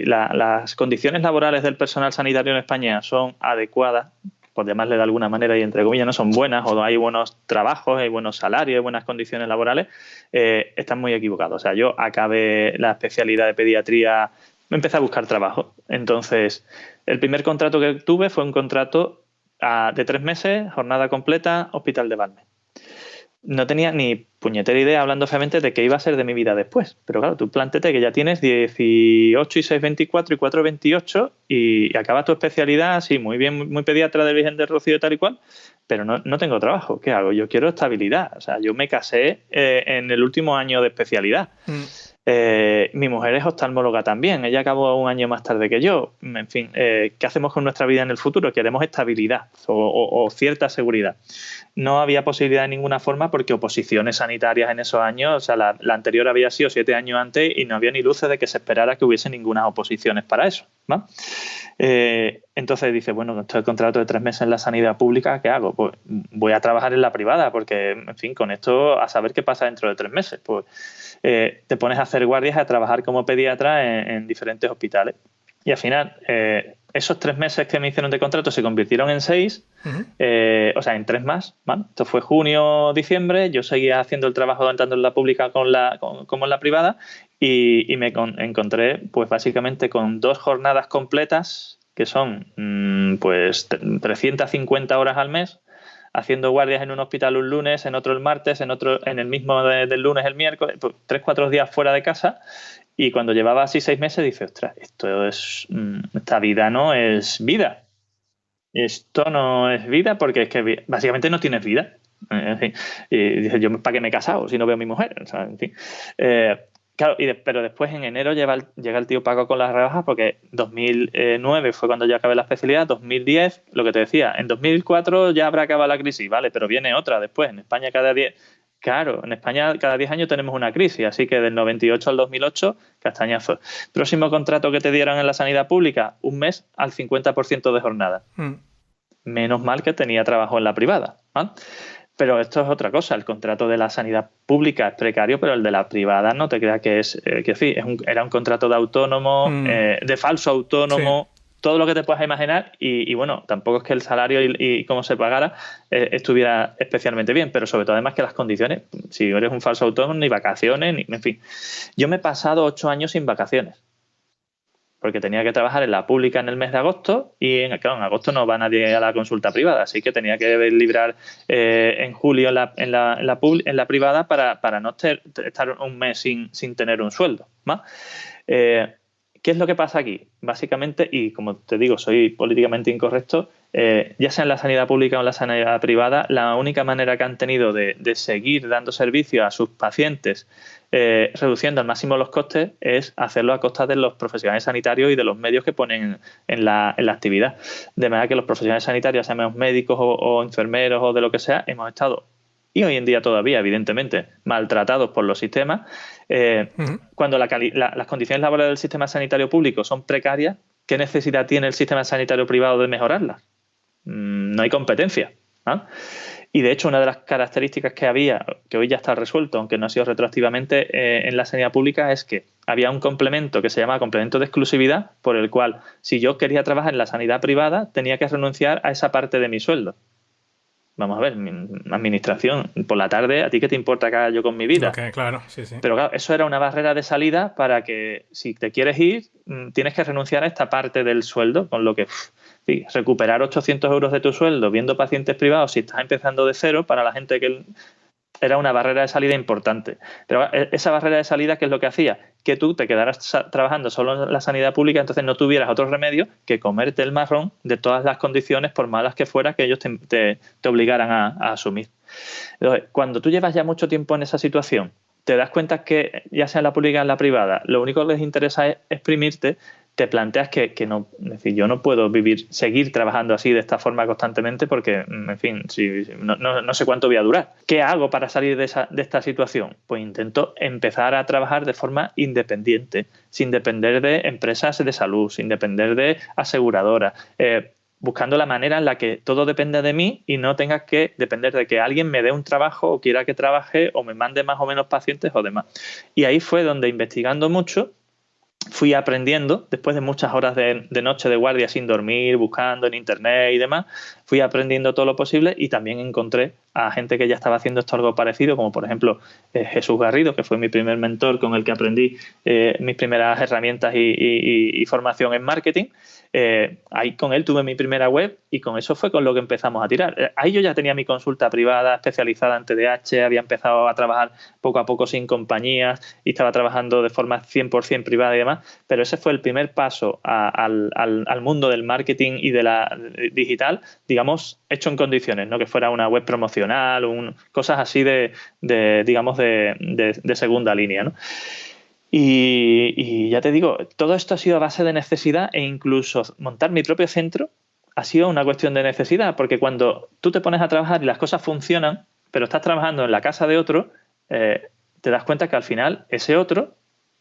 las condiciones laborales del personal sanitario en España son adecuadas, por llamarle de alguna manera y entre comillas, no son buenas, o hay buenos trabajos, hay buenos salarios, hay buenas condiciones laborales, están muy equivocados. O sea, yo acabé la especialidad de pediatría, me empecé a buscar trabajo. Entonces, el primer contrato que tuve fue un contrato de 3 meses, jornada completa, Hospital de Valme. No tenía ni puñetera idea, hablando feamente, de qué iba a ser de mi vida después. Pero claro, tú plantéate que ya tienes 18 y 6, 24 y 4, 28 y acabas tu especialidad, así, muy bien, muy pediatra del Virgen del Rocío tal y cual, pero no tengo trabajo. ¿Qué hago? Yo quiero estabilidad. O sea, yo me casé en el último año de especialidad. Mi mujer es oftalmóloga también, ella acabó un año más tarde que yo. En fin, ¿qué hacemos con nuestra vida en el futuro? Queremos estabilidad o cierta seguridad. No había posibilidad de ninguna forma porque oposiciones sanitarias en esos años, o sea, la anterior había sido 7 años antes y no había ni luces de que se esperara que hubiese ninguna oposiciones para eso, ¿no? Entonces dice, bueno, esto es el contrato de 3 meses en la sanidad pública, ¿qué hago? Pues voy a trabajar en la privada porque, en fin, con esto a saber qué pasa dentro de 3 meses. Pues te pones a hacer guardias, a trabajar como pediatra en diferentes hospitales. Y al final, esos 3 meses que me hicieron de contrato se convirtieron en 6, o sea, en 3 más, ¿vale? Esto fue junio, diciembre, yo seguía haciendo el trabajo tanto en la pública como en la privada y me encontré, pues básicamente con 2 jornadas completas, que son, pues, 350 horas al mes, haciendo guardias en un hospital un lunes, en otro el martes, en otro en el mismo del lunes el miércoles, pues 3-4 días fuera de casa. Y cuando llevaba así 6 meses, dice, ostras, esta vida no es vida. Esto no es vida porque es que básicamente no tienes vida. En fin, y dice, yo ¿para qué me he casado si no veo a mi mujer? O sea, en fin. Claro, pero después en enero llega el tío Paco con las rebajas porque 2009 fue cuando yo acabé la especialidad, 2010, lo que te decía, en 2004 ya habrá acabado la crisis, ¿vale? Pero viene otra después. En España Claro, en España cada 10 años tenemos una crisis, así que del 98 al 2008, castañazo. Próximo contrato que te dieron en la sanidad pública, un mes al 50% de jornada. Menos mal que tenía trabajo en la privada, ¿vale? Pero esto es otra cosa, el contrato de la sanidad pública es precario, pero el de la privada no te creas que es, era un contrato de autónomo, de falso autónomo. todo lo que te puedas imaginar y bueno, tampoco es que el salario y cómo se pagara estuviera especialmente bien, pero sobre todo además que las condiciones, si eres un falso autónomo, ni vacaciones, en fin. Yo me he pasado 8 años sin vacaciones, porque tenía que trabajar en la pública en el mes de agosto y claro, en agosto no va nadie a la consulta privada, así que tenía que librar en julio en la privada para no estar un mes sin tener un sueldo, ¿no? ¿Qué es lo que pasa aquí? Básicamente, y como te digo, soy políticamente incorrecto, ya sea en la sanidad pública o en la sanidad privada, la única manera que han tenido de seguir dando servicio a sus pacientes reduciendo al máximo los costes es hacerlo a costa de los profesionales sanitarios y de los medios que ponen en la actividad. De manera que los profesionales sanitarios, seamos médicos o enfermeros o de lo que sea, hemos estado, y hoy en día todavía, evidentemente, maltratados por los sistemas. Cuando las condiciones laborales del sistema sanitario público son precarias, ¿qué necesidad tiene el sistema sanitario privado de mejorarlas? No hay competencia, ¿no? Y de hecho, una de las características que había, que hoy ya está resuelto, aunque no ha sido retroactivamente en la sanidad pública, es que había un complemento que se llama complemento de exclusividad, por el cual, si yo quería trabajar en la sanidad privada, tenía que renunciar a esa parte de mi sueldo. Vamos a ver, mi administración, por la tarde, ¿a ti qué te importa que haga yo con mi vida? Okay, claro, sí. Pero claro, eso era una barrera de salida para que si te quieres ir, tienes que renunciar a esta parte del sueldo, con lo que sí, recuperar 800 euros de tu sueldo viendo pacientes privados si estás empezando de cero, para la gente que era una barrera de salida importante. Pero esa barrera de salida, ¿qué es lo que hacía? Que tú te quedaras trabajando solo en la sanidad pública, entonces no tuvieras otro remedio que comerte el marrón de todas las condiciones, por malas que fuera, que ellos te obligaran a asumir. Entonces, cuando tú llevas ya mucho tiempo en esa situación, te das cuenta que, ya sea en la pública o en la privada, lo único que les interesa es exprimirte, te planteas que no, es decir, yo no puedo seguir trabajando así de esta forma constantemente porque, en fin, no sé cuánto voy a durar. ¿Qué hago para salir de esta situación? Pues intento empezar a trabajar de forma independiente, sin depender de empresas de salud, sin depender de aseguradoras, buscando la manera en la que todo depende de mí y no tenga que depender de que alguien me dé un trabajo o quiera que trabaje o me mande más o menos pacientes o demás. Y ahí fue donde, investigando mucho, fui aprendiendo, después de muchas horas de noche de guardia sin dormir, buscando en internet y demás, fui aprendiendo todo lo posible y también encontré a gente que ya estaba haciendo esto algo parecido, como por ejemplo Jesús Garrido, que fue mi primer mentor con el que aprendí mis primeras herramientas y formación en marketing. Ahí con él tuve mi primera web y con eso fue con lo que empezamos a tirar. Ahí yo ya tenía mi consulta privada especializada en TDAH, había empezado a trabajar poco a poco sin compañías y estaba trabajando de forma 100% privada y demás, pero ese fue el primer paso al mundo del marketing y de la digital, digamos, hecho en condiciones, no que fuera una web promocional o cosas así de segunda línea, ¿no? Y ya te digo, todo esto ha sido a base de necesidad e incluso montar mi propio centro ha sido una cuestión de necesidad, porque cuando tú te pones a trabajar y las cosas funcionan, pero estás trabajando en la casa de otro, te das cuenta que al final ese otro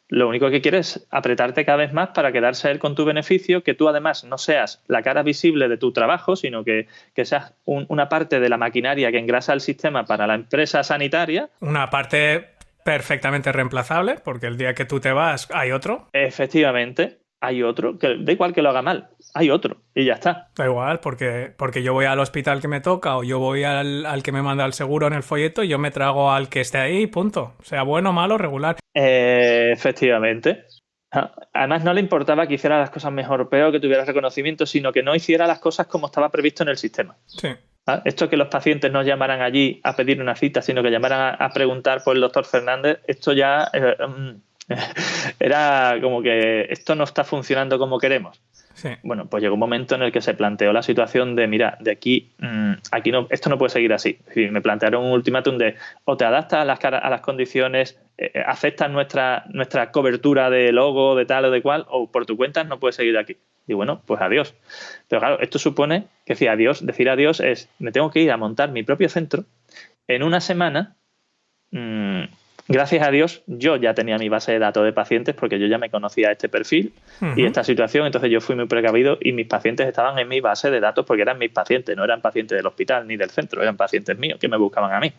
lo único que quiere es apretarte cada vez más para quedarse él con tu beneficio, que tú además no seas la cara visible de tu trabajo, sino que seas una parte de la maquinaria que engrasa el sistema para la empresa sanitaria. Una parte perfectamente reemplazable, porque el día que tú te vas hay otro. Efectivamente, hay otro, que da igual que lo haga mal, hay otro y ya está. Da igual, porque yo voy al hospital que me toca o yo voy al que me manda el seguro en el folleto y yo me trago al que esté ahí, punto. Sea bueno, malo, regular. Efectivamente. Además no le importaba que hiciera las cosas mejor o peor, que tuviera reconocimiento, sino que no hiciera las cosas como estaba previsto en el sistema. Sí. Esto que los pacientes no llamaran allí a pedir una cita, sino que llamaran a preguntar por el doctor Fernández, esto ya era como que esto no está funcionando como queremos. Sí. Bueno, pues llegó un momento en el que se planteó la situación de, mira, de aquí no, esto no puede seguir así. Es decir, me plantearon un ultimátum de o te adaptas a las condiciones, aceptas nuestra cobertura de logo, de tal o de cual, o por tu cuenta no puedes seguir aquí. Y bueno, pues adiós. Pero claro, esto supone que decir adiós es, me tengo que ir a montar mi propio centro en una semana. Gracias a Dios, yo ya tenía mi base de datos de pacientes porque yo ya me conocía este perfil y esta situación, entonces yo fui muy precavido y mis pacientes estaban en mi base de datos porque eran mis pacientes, no eran pacientes del hospital ni del centro, eran pacientes míos que me buscaban a mí.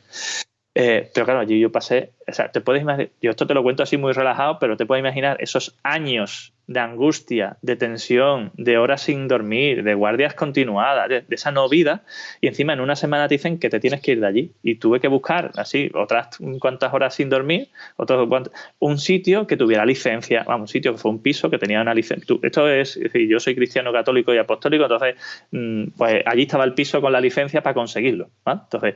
Pero claro, allí yo pasé, o sea, te puedes imaginar, yo esto te lo cuento así muy relajado, pero te puedes imaginar esos años de angustia, de tensión, de horas sin dormir, de guardias continuadas, de esa no vida, y encima en una semana te dicen que te tienes que ir de allí. Y tuve que buscar así otras cuantas horas sin dormir, un sitio que tuviera licencia, vamos, un sitio que fue un piso que tenía una licencia. Esto es decir, yo soy cristiano católico y apostólico, entonces pues allí estaba el piso con la licencia para conseguirlo, ¿vale? Entonces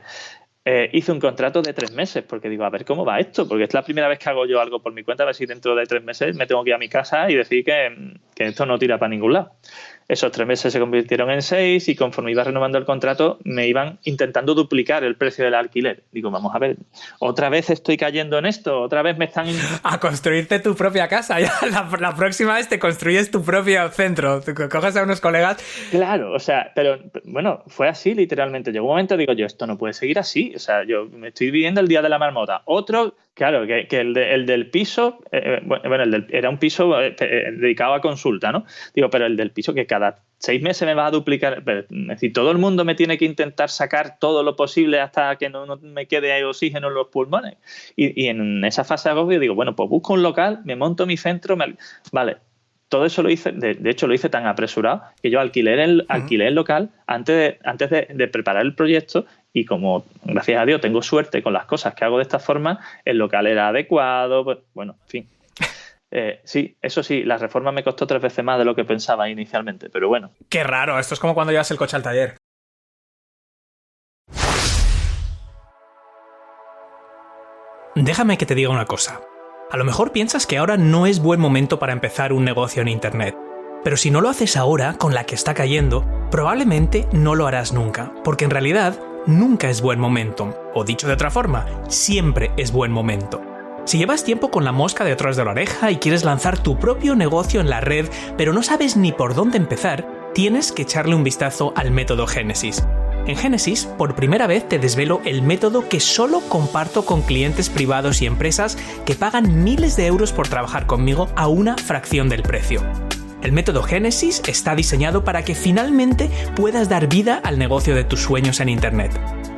hice un contrato de 3 meses porque digo, a ver cómo va esto, porque es la primera vez que hago yo algo por mi cuenta, a ver si dentro de 3 meses me tengo que ir a mi casa y decir que esto no tira para ningún lado. Esos 3 meses se convirtieron en 6 y conforme iba renovando el contrato me iban intentando duplicar el precio del alquiler. Digo, vamos a ver, otra vez estoy cayendo en esto, otra vez me están... A construirte tu propia casa. Ya la próxima vez te construyes tu propio centro. Te coges a unos colegas. Claro, o sea, pero bueno, fue así literalmente. Llegó un momento, digo yo, esto no puede seguir así. O sea, yo me estoy viviendo el día de la marmota. Otro, claro, que el del piso, era un piso dedicado a consulta, ¿no? Digo, pero el del piso que cada 6 meses me va a duplicar. Es decir, todo el mundo me tiene que intentar sacar todo lo posible hasta que no me quede oxígeno en los pulmones. Y en esa fase de agobio digo, bueno, pues busco un local, me monto mi centro, vale. Todo eso lo hice, de hecho lo hice tan apresurado que yo alquilé el local antes de preparar el proyecto y como, gracias a Dios, tengo suerte con las cosas que hago de esta forma, el local era adecuado, pues, bueno, en fin. Sí, eso sí, la reforma me costó 3 veces más de lo que pensaba inicialmente, pero bueno. Qué raro, esto es como cuando llevas el coche al taller. Déjame que te diga una cosa. A lo mejor piensas que ahora no es buen momento para empezar un negocio en Internet. Pero si no lo haces ahora, con la que está cayendo, probablemente no lo harás nunca. Porque en realidad, nunca es buen momento. O dicho de otra forma, siempre es buen momento. Si llevas tiempo con la mosca detrás de la oreja y quieres lanzar tu propio negocio en la red, pero no sabes ni por dónde empezar, tienes que echarle un vistazo al método Génesis. En Génesis, por primera vez te desvelo el método que solo comparto con clientes privados y empresas que pagan miles de euros por trabajar conmigo a una fracción del precio. El método Génesis está diseñado para que finalmente puedas dar vida al negocio de tus sueños en Internet.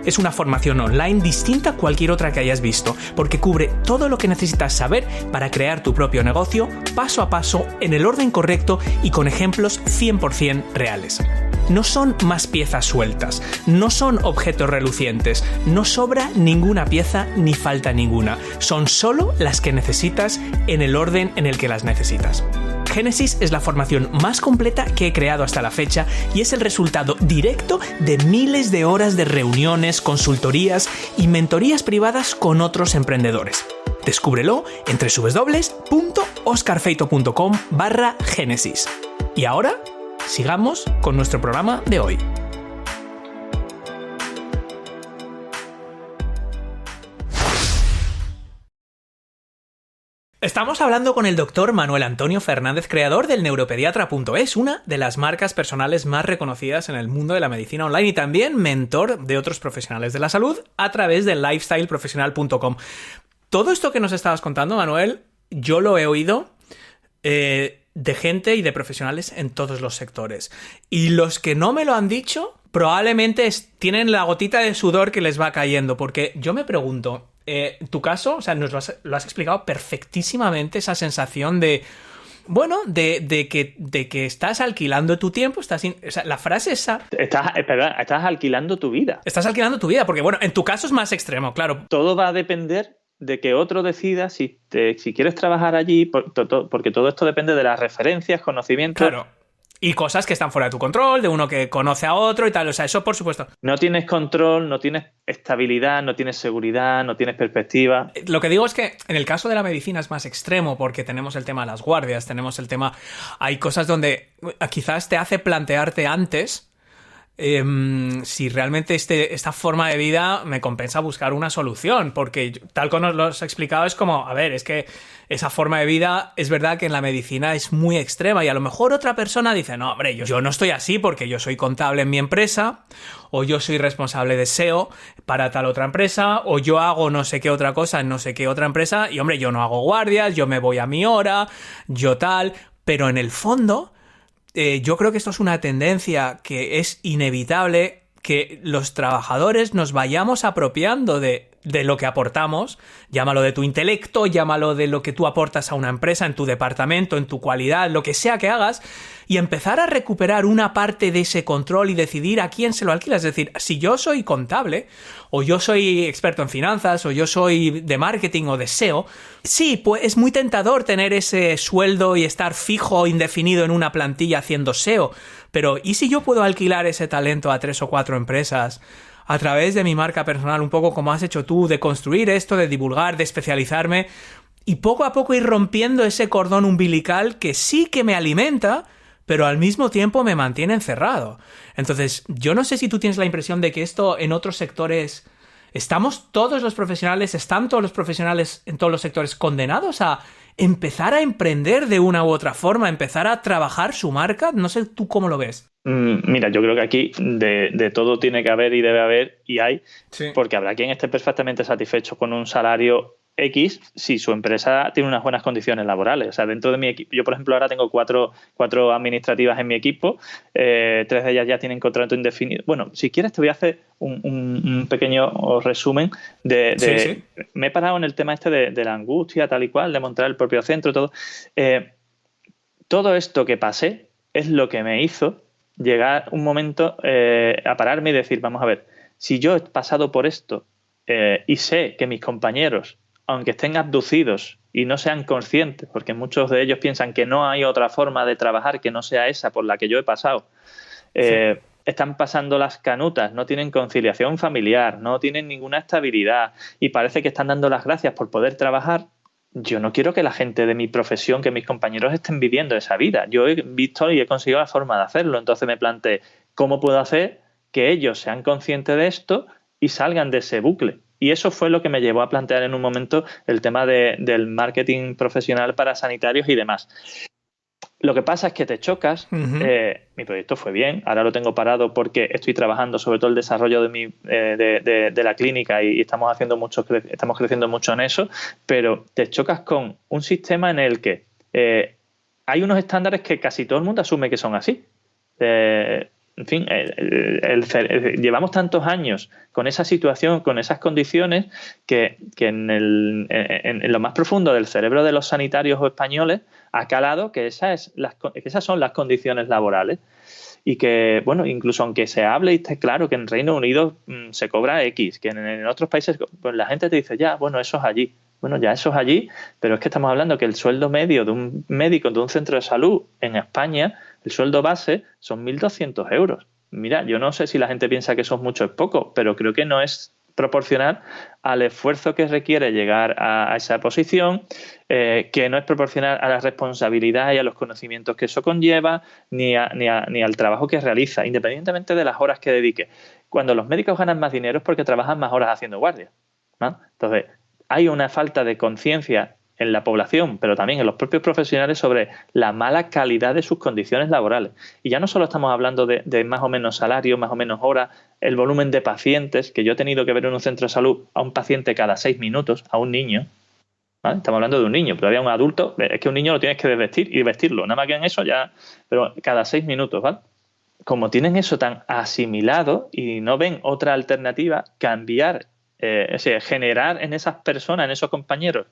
Es una formación online distinta a cualquier otra que hayas visto, porque cubre todo lo que necesitas saber para crear tu propio negocio, paso a paso, en el orden correcto y con ejemplos 100% reales. No son más piezas sueltas, no son objetos relucientes, no sobra ninguna pieza ni falta ninguna, son solo las que necesitas en el orden en el que las necesitas. Génesis es la formación más completa que he creado hasta la fecha y es el resultado directo de miles de horas de reuniones, consultorías y mentorías privadas con otros emprendedores. Descúbrelo en www.oscarfeito.com/génesis. Y ahora, sigamos con nuestro programa de hoy. Estamos hablando con el doctor Manuel Antonio Fernández, creador del Neuropediatra.es, una de las marcas personales más reconocidas en el mundo de la medicina online y también mentor de otros profesionales de la salud a través de lifestyleprofesional.com. Todo esto que nos estabas contando, Manuel, yo lo he oído de gente y de profesionales en todos los sectores. Y los que no me lo han dicho probablemente tienen la gotita de sudor que les va cayendo, porque yo me pregunto... tu caso, o sea, nos lo has explicado perfectísimamente, esa sensación de, bueno, de que estás alquilando tu tiempo, o sea, la frase esa... Estás alquilando tu vida. Estás alquilando tu vida, porque bueno, en tu caso es más extremo, claro. Todo va a depender de que otro decida si quieres trabajar allí, porque todo esto depende de las referencias, conocimientos... Claro. Y cosas que están fuera de tu control, de uno que conoce a otro y tal. O sea, eso por supuesto. No tienes control, no tienes estabilidad, no tienes seguridad, no tienes perspectiva. Lo que digo es que en el caso de la medicina es más extremo porque tenemos el tema de las guardias, tenemos el tema... Hay cosas donde quizás te hace plantearte antes si realmente esta forma de vida me compensa buscar una solución, porque tal como nos lo has explicado es como, a ver, es que esa forma de vida es verdad que en la medicina es muy extrema y a lo mejor otra persona dice, no, hombre, yo no estoy así porque yo soy contable en mi empresa o yo soy responsable de SEO para tal otra empresa o yo hago no sé qué otra cosa en no sé qué otra empresa y, hombre, yo no hago guardias, yo me voy a mi hora, yo tal, pero en el fondo... yo creo que esto es una tendencia que es inevitable, que los trabajadores nos vayamos apropiando de de lo que aportamos, llámalo de tu intelecto, llámalo de lo que tú aportas a una empresa, en tu departamento, en tu cualidad, lo que sea que hagas, y empezar a recuperar una parte de ese control y decidir a quién se lo alquilas. Es decir, si yo soy contable, o yo soy experto en finanzas, o yo soy de marketing o de SEO, sí, pues es muy tentador tener ese sueldo y estar fijo, indefinido en una plantilla haciendo SEO, pero ¿y si yo puedo alquilar ese talento a 3 o 4 empresas a través de mi marca personal, un poco como has hecho tú, de construir esto, de divulgar, de especializarme, y poco a poco ir rompiendo ese cordón umbilical que sí que me alimenta, pero al mismo tiempo me mantiene encerrado? Entonces, yo no sé si tú tienes la impresión de que esto en otros sectores... ¿Están todos los profesionales en todos los sectores condenados a empezar a emprender de una u otra forma, empezar a trabajar su marca? No sé tú cómo lo ves. Mira, yo creo que aquí de todo tiene que haber y debe haber y hay, sí. Porque habrá quien esté perfectamente satisfecho con un salario X si su empresa tiene unas buenas condiciones laborales. O sea, dentro de mi equipo, yo por ejemplo ahora tengo cuatro administrativas en mi equipo, 3 de ellas ya tienen contrato indefinido. Bueno, si quieres te voy a hacer un pequeño resumen Sí. Me he parado en el tema este de la angustia, tal y cual, de montar el propio centro, todo. Todo esto que pasé es lo que me hizo llegar un momento a pararme y decir, vamos a ver, si yo he pasado por esto y sé que mis compañeros, aunque estén abducidos y no sean conscientes, porque muchos de ellos piensan que no hay otra forma de trabajar que no sea esa por la que yo he pasado, están pasando las canutas, no tienen conciliación familiar, no tienen ninguna estabilidad y parece que están dando las gracias por poder trabajar. Yo no quiero que la gente de mi profesión, que mis compañeros estén viviendo esa vida. Yo he visto y he conseguido la forma de hacerlo. Entonces me planteé, ¿cómo puedo hacer que ellos sean conscientes de esto y salgan de ese bucle? Y eso fue lo que me llevó a plantear en un momento el tema del marketing profesional para sanitarios y demás. Lo que pasa es que te chocas. Mi proyecto fue bien, ahora lo tengo parado porque estoy trabajando sobre todo el desarrollo de la clínica y estamos creciendo mucho en eso, pero te chocas con un sistema en el que hay unos estándares que casi todo el mundo asume que son así. En fin, llevamos tantos años con esa situación, con esas condiciones, que en lo más profundo del cerebro de los sanitarios españoles ha calado que esas son las condiciones laborales. Y que, bueno, incluso aunque se hable y esté claro que en Reino Unido se cobra X, que en otros países pues la gente te dice, ya, bueno, eso es allí. Bueno, ya eso es allí, pero es que estamos hablando que el sueldo medio de un médico de un centro de salud en España, el sueldo base, son 1.200 euros. Mira, yo no sé si la gente piensa que eso es mucho o es poco, pero creo que no es proporcional al esfuerzo que requiere llegar a esa posición, que no es proporcional a la responsabilidad y a los conocimientos que eso conlleva, ni al trabajo que realiza, independientemente de las horas que dedique. Cuando los médicos ganan más dinero es porque trabajan más horas haciendo guardia, ¿no? Entonces, hay una falta de conciencia en la población, pero también en los propios profesionales sobre la mala calidad de sus condiciones laborales. Y ya no solo estamos hablando de más o menos salario, más o menos horas, el volumen de pacientes, que yo he tenido que ver en un centro de salud a un paciente cada 6 minutos, a un niño, ¿vale? Estamos hablando de un niño, pero había un adulto, es que un niño lo tienes que desvestir y vestirlo, nada más que en eso ya, pero cada 6 minutos, ¿vale? Como tienen eso tan asimilado y no ven otra alternativa, cambiar, generar en esas personas, en esos compañeros,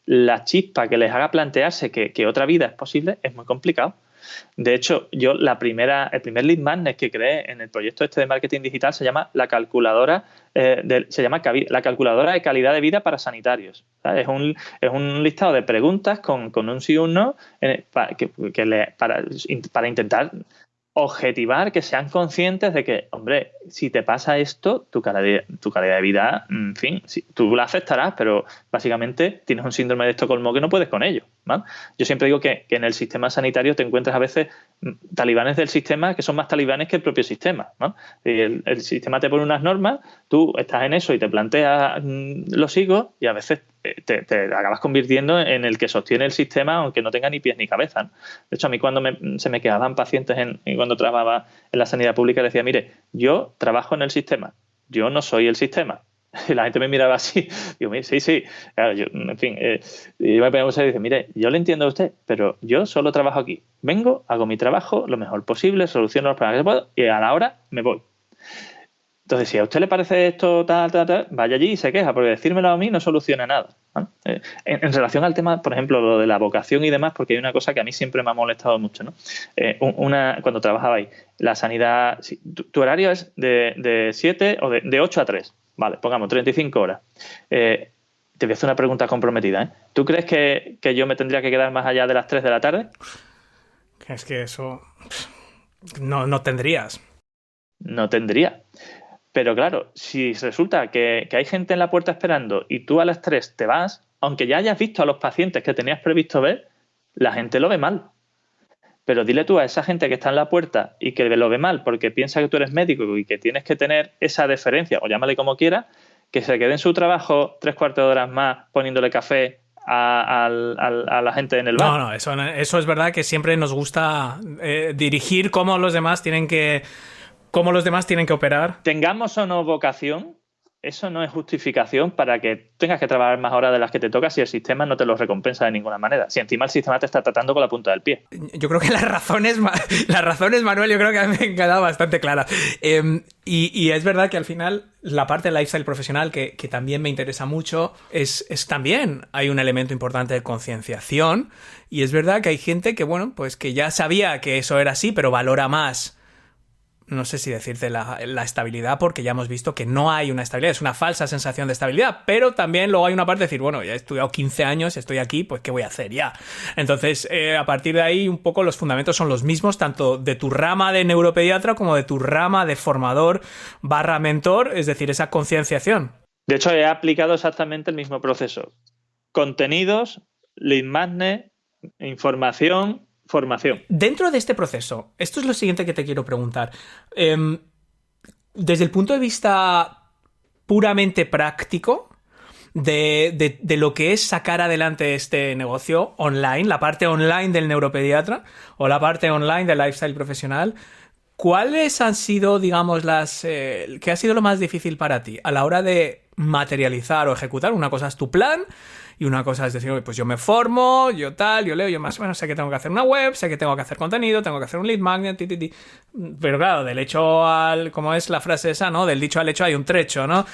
la chispa que les haga plantearse que otra vida es posible, es muy complicado. De hecho, yo el primer lead magnet que creé en el proyecto este de marketing digital se llama la calculadora la calculadora de calidad de vida para sanitarios. ¿Sabes? Es un listado de preguntas con un sí o un no para intentar objetivar, que sean conscientes de que, hombre, si te pasa esto, tu calidad de vida, en fin, tú la aceptarás, pero básicamente tienes un síndrome de Estocolmo que no puedes con ello, ¿vale? Yo siempre digo que en el sistema sanitario te encuentras a veces talibanes del sistema que son más talibanes que el propio sistema, ¿no? El sistema te pone unas normas, tú estás en eso y te planteas lo sigo y a veces te acabas convirtiendo en el que sostiene el sistema aunque no tenga ni pies ni cabeza, ¿no? De hecho, a mí cuando se me quedaban pacientes cuando trabajaba en la sanidad pública decía, mire, yo trabajo en el sistema, yo no soy el sistema. Y la gente me miraba así, digo, sí, claro, en fin, y yo me ponía y dice, mire, yo le entiendo a usted, pero yo solo trabajo aquí, vengo, hago mi trabajo lo mejor posible, soluciono los problemas que puedo y a la hora me voy. Entonces, si a usted le parece esto tal, tal, tal, vaya allí y se queja, porque decírmelo a mí no soluciona nada, ¿no? En relación al tema, por ejemplo, lo de la vocación y demás, porque hay una cosa que a mí siempre me ha molestado mucho, ¿no? Cuando trabajaba ahí, la sanidad, si, tu horario es de 7 o de 8 a 3, vale, pongamos 35 horas. Te voy a hacer una pregunta comprometida, ¿eh? ¿Tú crees que yo me tendría que quedar más allá de las 3 de la tarde? Es que eso no tendrías. No tendría. Pero claro, si resulta que hay gente en la puerta esperando y tú a las 3 te vas, aunque ya hayas visto a los pacientes que tenías previsto ver, la gente lo ve mal. Pero dile tú a esa gente que está en la puerta y que lo ve mal porque piensa que tú eres médico y que tienes que tener esa deferencia, o llámale como quieras, que se quede en su trabajo 3/4 de horas más poniéndole café a la gente en el bar. No, eso es verdad que siempre nos gusta dirigir cómo los demás tienen que operar. Tengamos o no vocación, eso no es justificación para que tengas que trabajar más horas de las que te toca si el sistema no te lo recompensa de ninguna manera. Si encima el sistema te está tratando con la punta del pie. Yo creo que las razones, Manuel, yo creo que me han quedado bastante claras. Y es verdad que al final la parte del lifestyle profesional que también me interesa mucho es también hay un elemento importante de concienciación. Y es verdad que hay gente que, bueno, pues que ya sabía que eso era así, pero valora más, no sé si decirte la estabilidad, porque ya hemos visto que no hay una estabilidad, es una falsa sensación de estabilidad, pero también luego hay una parte de decir, bueno, ya he estudiado 15 años, estoy aquí, pues ¿qué voy a hacer ya? Entonces, a partir de ahí, un poco los fundamentos son los mismos, tanto de tu rama de neuropediatra como de tu rama de formador / mentor, es decir, esa concienciación. De hecho, he aplicado exactamente el mismo proceso. Contenidos, lead magnet, información, formación. Dentro de este proceso, esto es lo siguiente que te quiero preguntar. Desde el punto de vista puramente práctico de lo que es sacar adelante este negocio online, la parte online del neuropediatra o la parte online del lifestyle profesional, ¿cuáles han sido, digamos, qué ha sido lo más difícil para ti a la hora de materializar o ejecutar? Una cosa es tu plan y una cosa es decir, pues yo me formo, yo leo, yo más o menos sé que tengo que hacer una web, sé que tengo que hacer contenido, tengo que hacer un lead magnet, pero claro, del hecho al, como es la frase esa, ¿no? Del dicho al hecho hay un trecho, ¿no?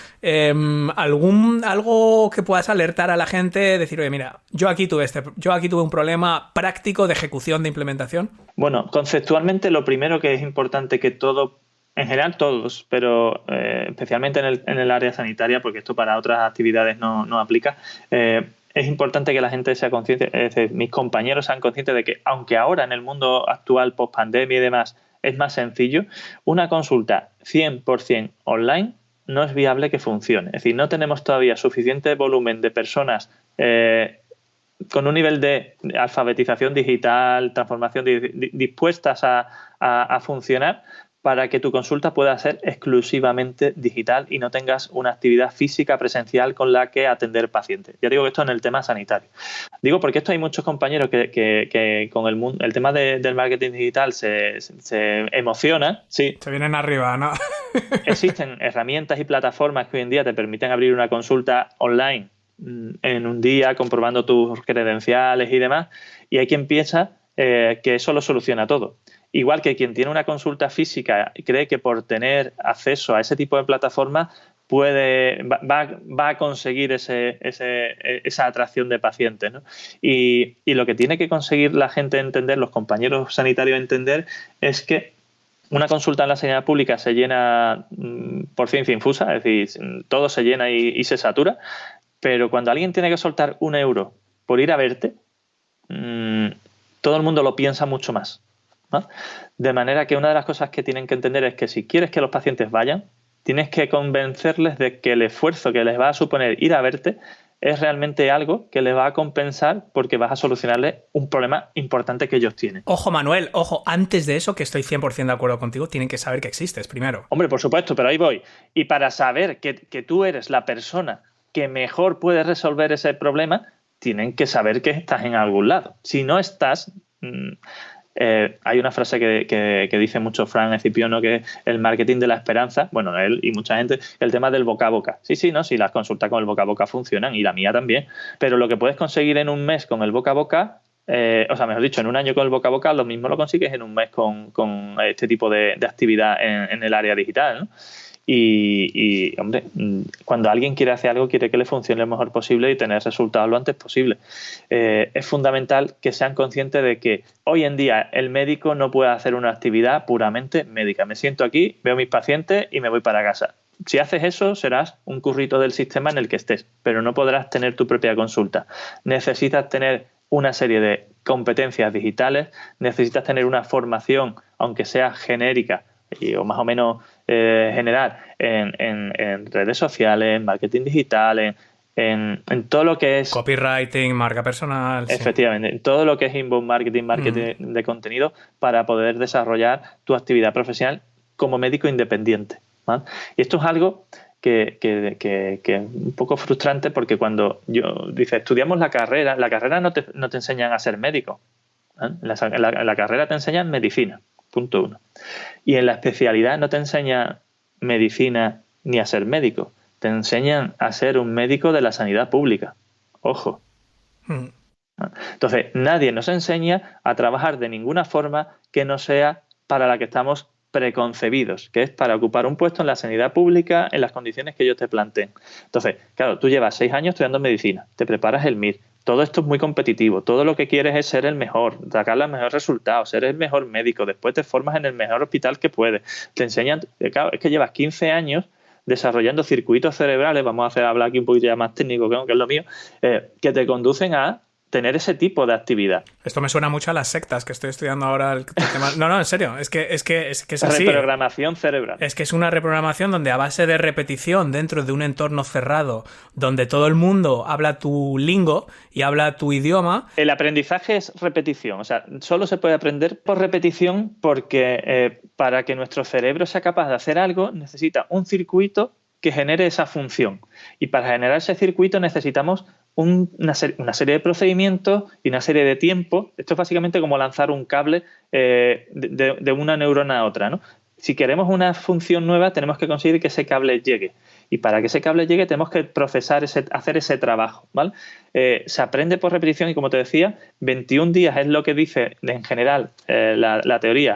Algo que puedas alertar a la gente, decir, oye, mira, yo aquí tuve un problema práctico de ejecución de implementación. Bueno, conceptualmente lo primero que es importante que todo, en general todos, pero especialmente en el área sanitaria, porque esto para otras actividades no aplica, es importante que la gente sea consciente, es decir, mis compañeros sean conscientes de que, aunque ahora en el mundo actual, post pandemia y demás, es más sencillo, una consulta 100% online no es viable que funcione. Es decir, no tenemos todavía suficiente volumen de personas con un nivel de alfabetización digital, transformación dispuestas a funcionar para que tu consulta pueda ser exclusivamente digital y no tengas una actividad física presencial con la que atender pacientes. Ya digo que esto en el tema sanitario. Digo porque esto hay muchos compañeros que con el tema del marketing digital se emocionan. Sí. Se vienen arriba, ¿no? Existen herramientas y plataformas que hoy en día te permiten abrir una consulta online en un día comprobando tus credenciales y demás, y hay quien piensa que eso lo soluciona todo. Igual que quien tiene una consulta física cree que por tener acceso a ese tipo de plataformas va a conseguir esa atracción de pacientes, ¿no? Y lo que tiene que conseguir la gente entender, los compañeros sanitarios entender, es que una consulta en la sanidad pública se llena por ciencia infusa, es decir, todo se llena y se satura, pero cuando alguien tiene que soltar 1 euro por ir a verte, todo el mundo lo piensa mucho más, ¿no? De manera que una de las cosas que tienen que entender es que si quieres que los pacientes vayan, tienes que convencerles de que el esfuerzo que les va a suponer ir a verte es realmente algo que les va a compensar porque vas a solucionarles un problema importante que ellos tienen. Ojo, Manuel, ojo, antes de eso, que estoy 100% de acuerdo contigo, tienen que saber que existes primero. Hombre, por supuesto, pero ahí voy. Y para saber que tú eres la persona que mejor puede resolver ese problema, tienen que saber que estás en algún lado. Si no estás... hay una frase que dice mucho Fran Escipión, que es el marketing de la esperanza. Bueno, él y mucha gente, el tema del boca a boca. Sí, no, si las consultas con el boca a boca funcionan, y la mía también. Pero lo que puedes conseguir en un mes con el boca a boca, mejor dicho, en un año con el boca a boca, lo mismo lo consigues en un mes con este tipo de actividad en el área digital, ¿no? Hombre, cuando alguien quiere hacer algo, quiere que le funcione lo mejor posible y tener resultados lo antes posible. Es fundamental que sean conscientes de que hoy en día el médico no puede hacer una actividad puramente médica. Me siento aquí, veo mis pacientes y me voy para casa. Si haces eso, serás un currito del sistema en el que estés, pero no podrás tener tu propia consulta. Necesitas tener una serie de competencias digitales, necesitas tener una formación, aunque sea genérica o más o menos general, en redes sociales, en marketing digital, en todo lo que es... Copywriting, marca personal... Efectivamente, en todo lo que es inbound marketing, de contenido, para poder desarrollar tu actividad profesional como médico independiente, ¿vale? Y esto es algo que es un poco frustrante, porque cuando estudiamos la carrera no te enseñan a ser médico, ¿vale? En la carrera te enseñan medicina, punto uno. Y en la especialidad no te enseñan medicina ni a ser médico, te enseñan a ser un médico de la sanidad pública. Ojo. Entonces, nadie nos enseña a trabajar de ninguna forma que no sea para la que estamos preconcebidos, que es para ocupar un puesto en la sanidad pública en las condiciones que ellos te planteen. Entonces, claro, tú llevas 6 años estudiando medicina, te preparas el MIR, todo esto es muy competitivo, todo lo que quieres es ser el mejor, sacar los mejores resultados, ser el mejor médico, después te formas en el mejor hospital que puedes, te enseñan, claro, es que llevas 15 años desarrollando circuitos cerebrales, vamos a hablar aquí un poquito ya más técnico, que es lo mío, que te conducen a tener ese tipo de actividad. Esto me suena mucho a las sectas que estoy estudiando ahora. El tema... No, en serio, es que es así. Reprogramación cerebral. Es que es una reprogramación donde a base de repetición dentro de un entorno cerrado, donde todo el mundo habla tu lingo y habla tu idioma. El aprendizaje es repetición, o sea, solo se puede aprender por repetición, porque para que nuestro cerebro sea capaz de hacer algo necesita un circuito que genere esa función, y para generar ese circuito necesitamos una serie de procedimientos y una serie de tiempos. Esto es básicamente como lanzar un cable de una neurona a otra, ¿no? Si queremos una función nueva, tenemos que conseguir que ese cable llegue. Y para que ese cable llegue, tenemos que hacer ese trabajo, ¿vale? Se aprende por repetición y, como te decía, 21 días es lo que dice en general la teoría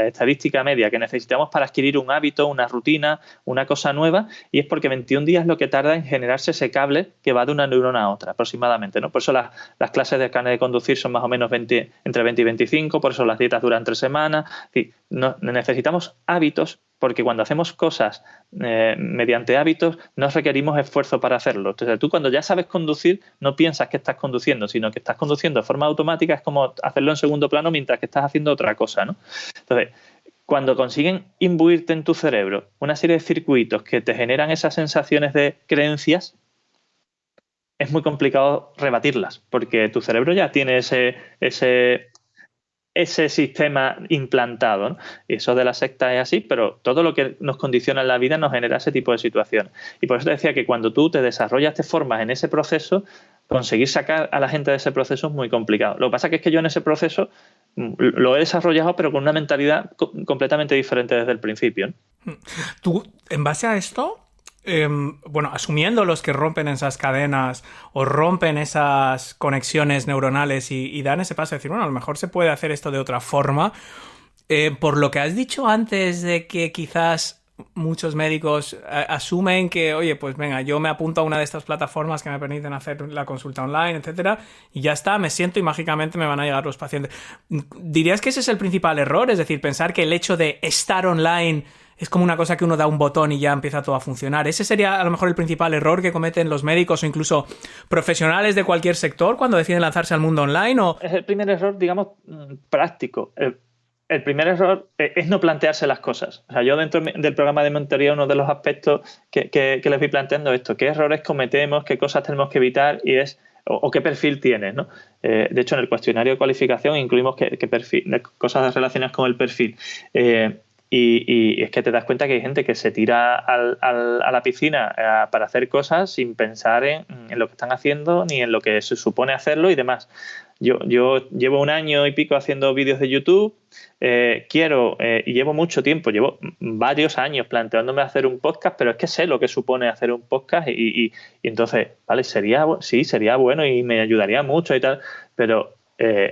estadística media que necesitamos para adquirir un hábito, una rutina, una cosa nueva, y es porque 21 días es lo que tarda en generarse ese cable que va de una neurona a otra, aproximadamente, ¿no? Por eso las clases de carnet de conducir son más o menos entre 20 y 25, por eso las dietas duran 3 semanas. Es decir, necesitamos hábitos, porque cuando hacemos cosas mediante hábitos no requerimos esfuerzo para hacerlo. Entonces, tú cuando ya sabes conducir no piensas que estás conduciendo, sino que estás conduciendo de forma automática. Es como hacerlo en segundo plano mientras que estás haciendo otra cosa, ¿no? Entonces, cuando consiguen imbuirte en tu cerebro una serie de circuitos que te generan esas sensaciones de creencias, es muy complicado rebatirlas, porque tu cerebro ya tiene ese sistema implantado, ¿no? Y eso de la secta es así, pero todo lo que nos condiciona en la vida nos genera ese tipo de situaciones. Y por eso te decía que cuando tú te desarrollas, te formas en ese proceso, conseguir sacar a la gente de ese proceso es muy complicado. Lo que pasa es que yo en ese proceso lo he desarrollado, pero con una mentalidad completamente diferente desde el principio, ¿no? Tú, en base a esto, bueno, asumiendo los que rompen esas cadenas o rompen esas conexiones neuronales y dan ese paso de decir, bueno, a lo mejor se puede hacer esto de otra forma, por lo que has dicho antes de que quizás muchos médicos asumen que, oye, pues venga, yo me apunto a una de estas plataformas que me permiten hacer la consulta online, etcétera, y ya está, me siento y mágicamente me van a llegar los pacientes. ¿Dirías que ese es el principal error? Es decir, pensar que el hecho de estar online es como una cosa que uno da un botón y ya empieza todo a funcionar. ¿Ese sería a lo mejor el principal error que cometen los médicos o incluso profesionales de cualquier sector cuando deciden lanzarse al mundo online? ¿O? Es el primer error, digamos, práctico. El primer error es no plantearse las cosas. O sea, yo dentro del programa de mentoría, uno de los aspectos que les voy planteando es esto: qué errores cometemos, qué cosas tenemos que evitar o qué perfil tienes, ¿no? De hecho, en el cuestionario de cualificación incluimos qué perfil, cosas relacionadas con el perfil. Y es que te das cuenta que hay gente que se tira a la piscina para hacer cosas sin pensar en lo que están haciendo ni en lo que se supone hacerlo y demás. Yo llevo 1 año y pico haciendo vídeos de YouTube, y llevo mucho tiempo, llevo varios años planteándome hacer un podcast, pero es que sé lo que supone hacer un podcast y entonces, vale, sería bueno y me ayudaría mucho y tal, pero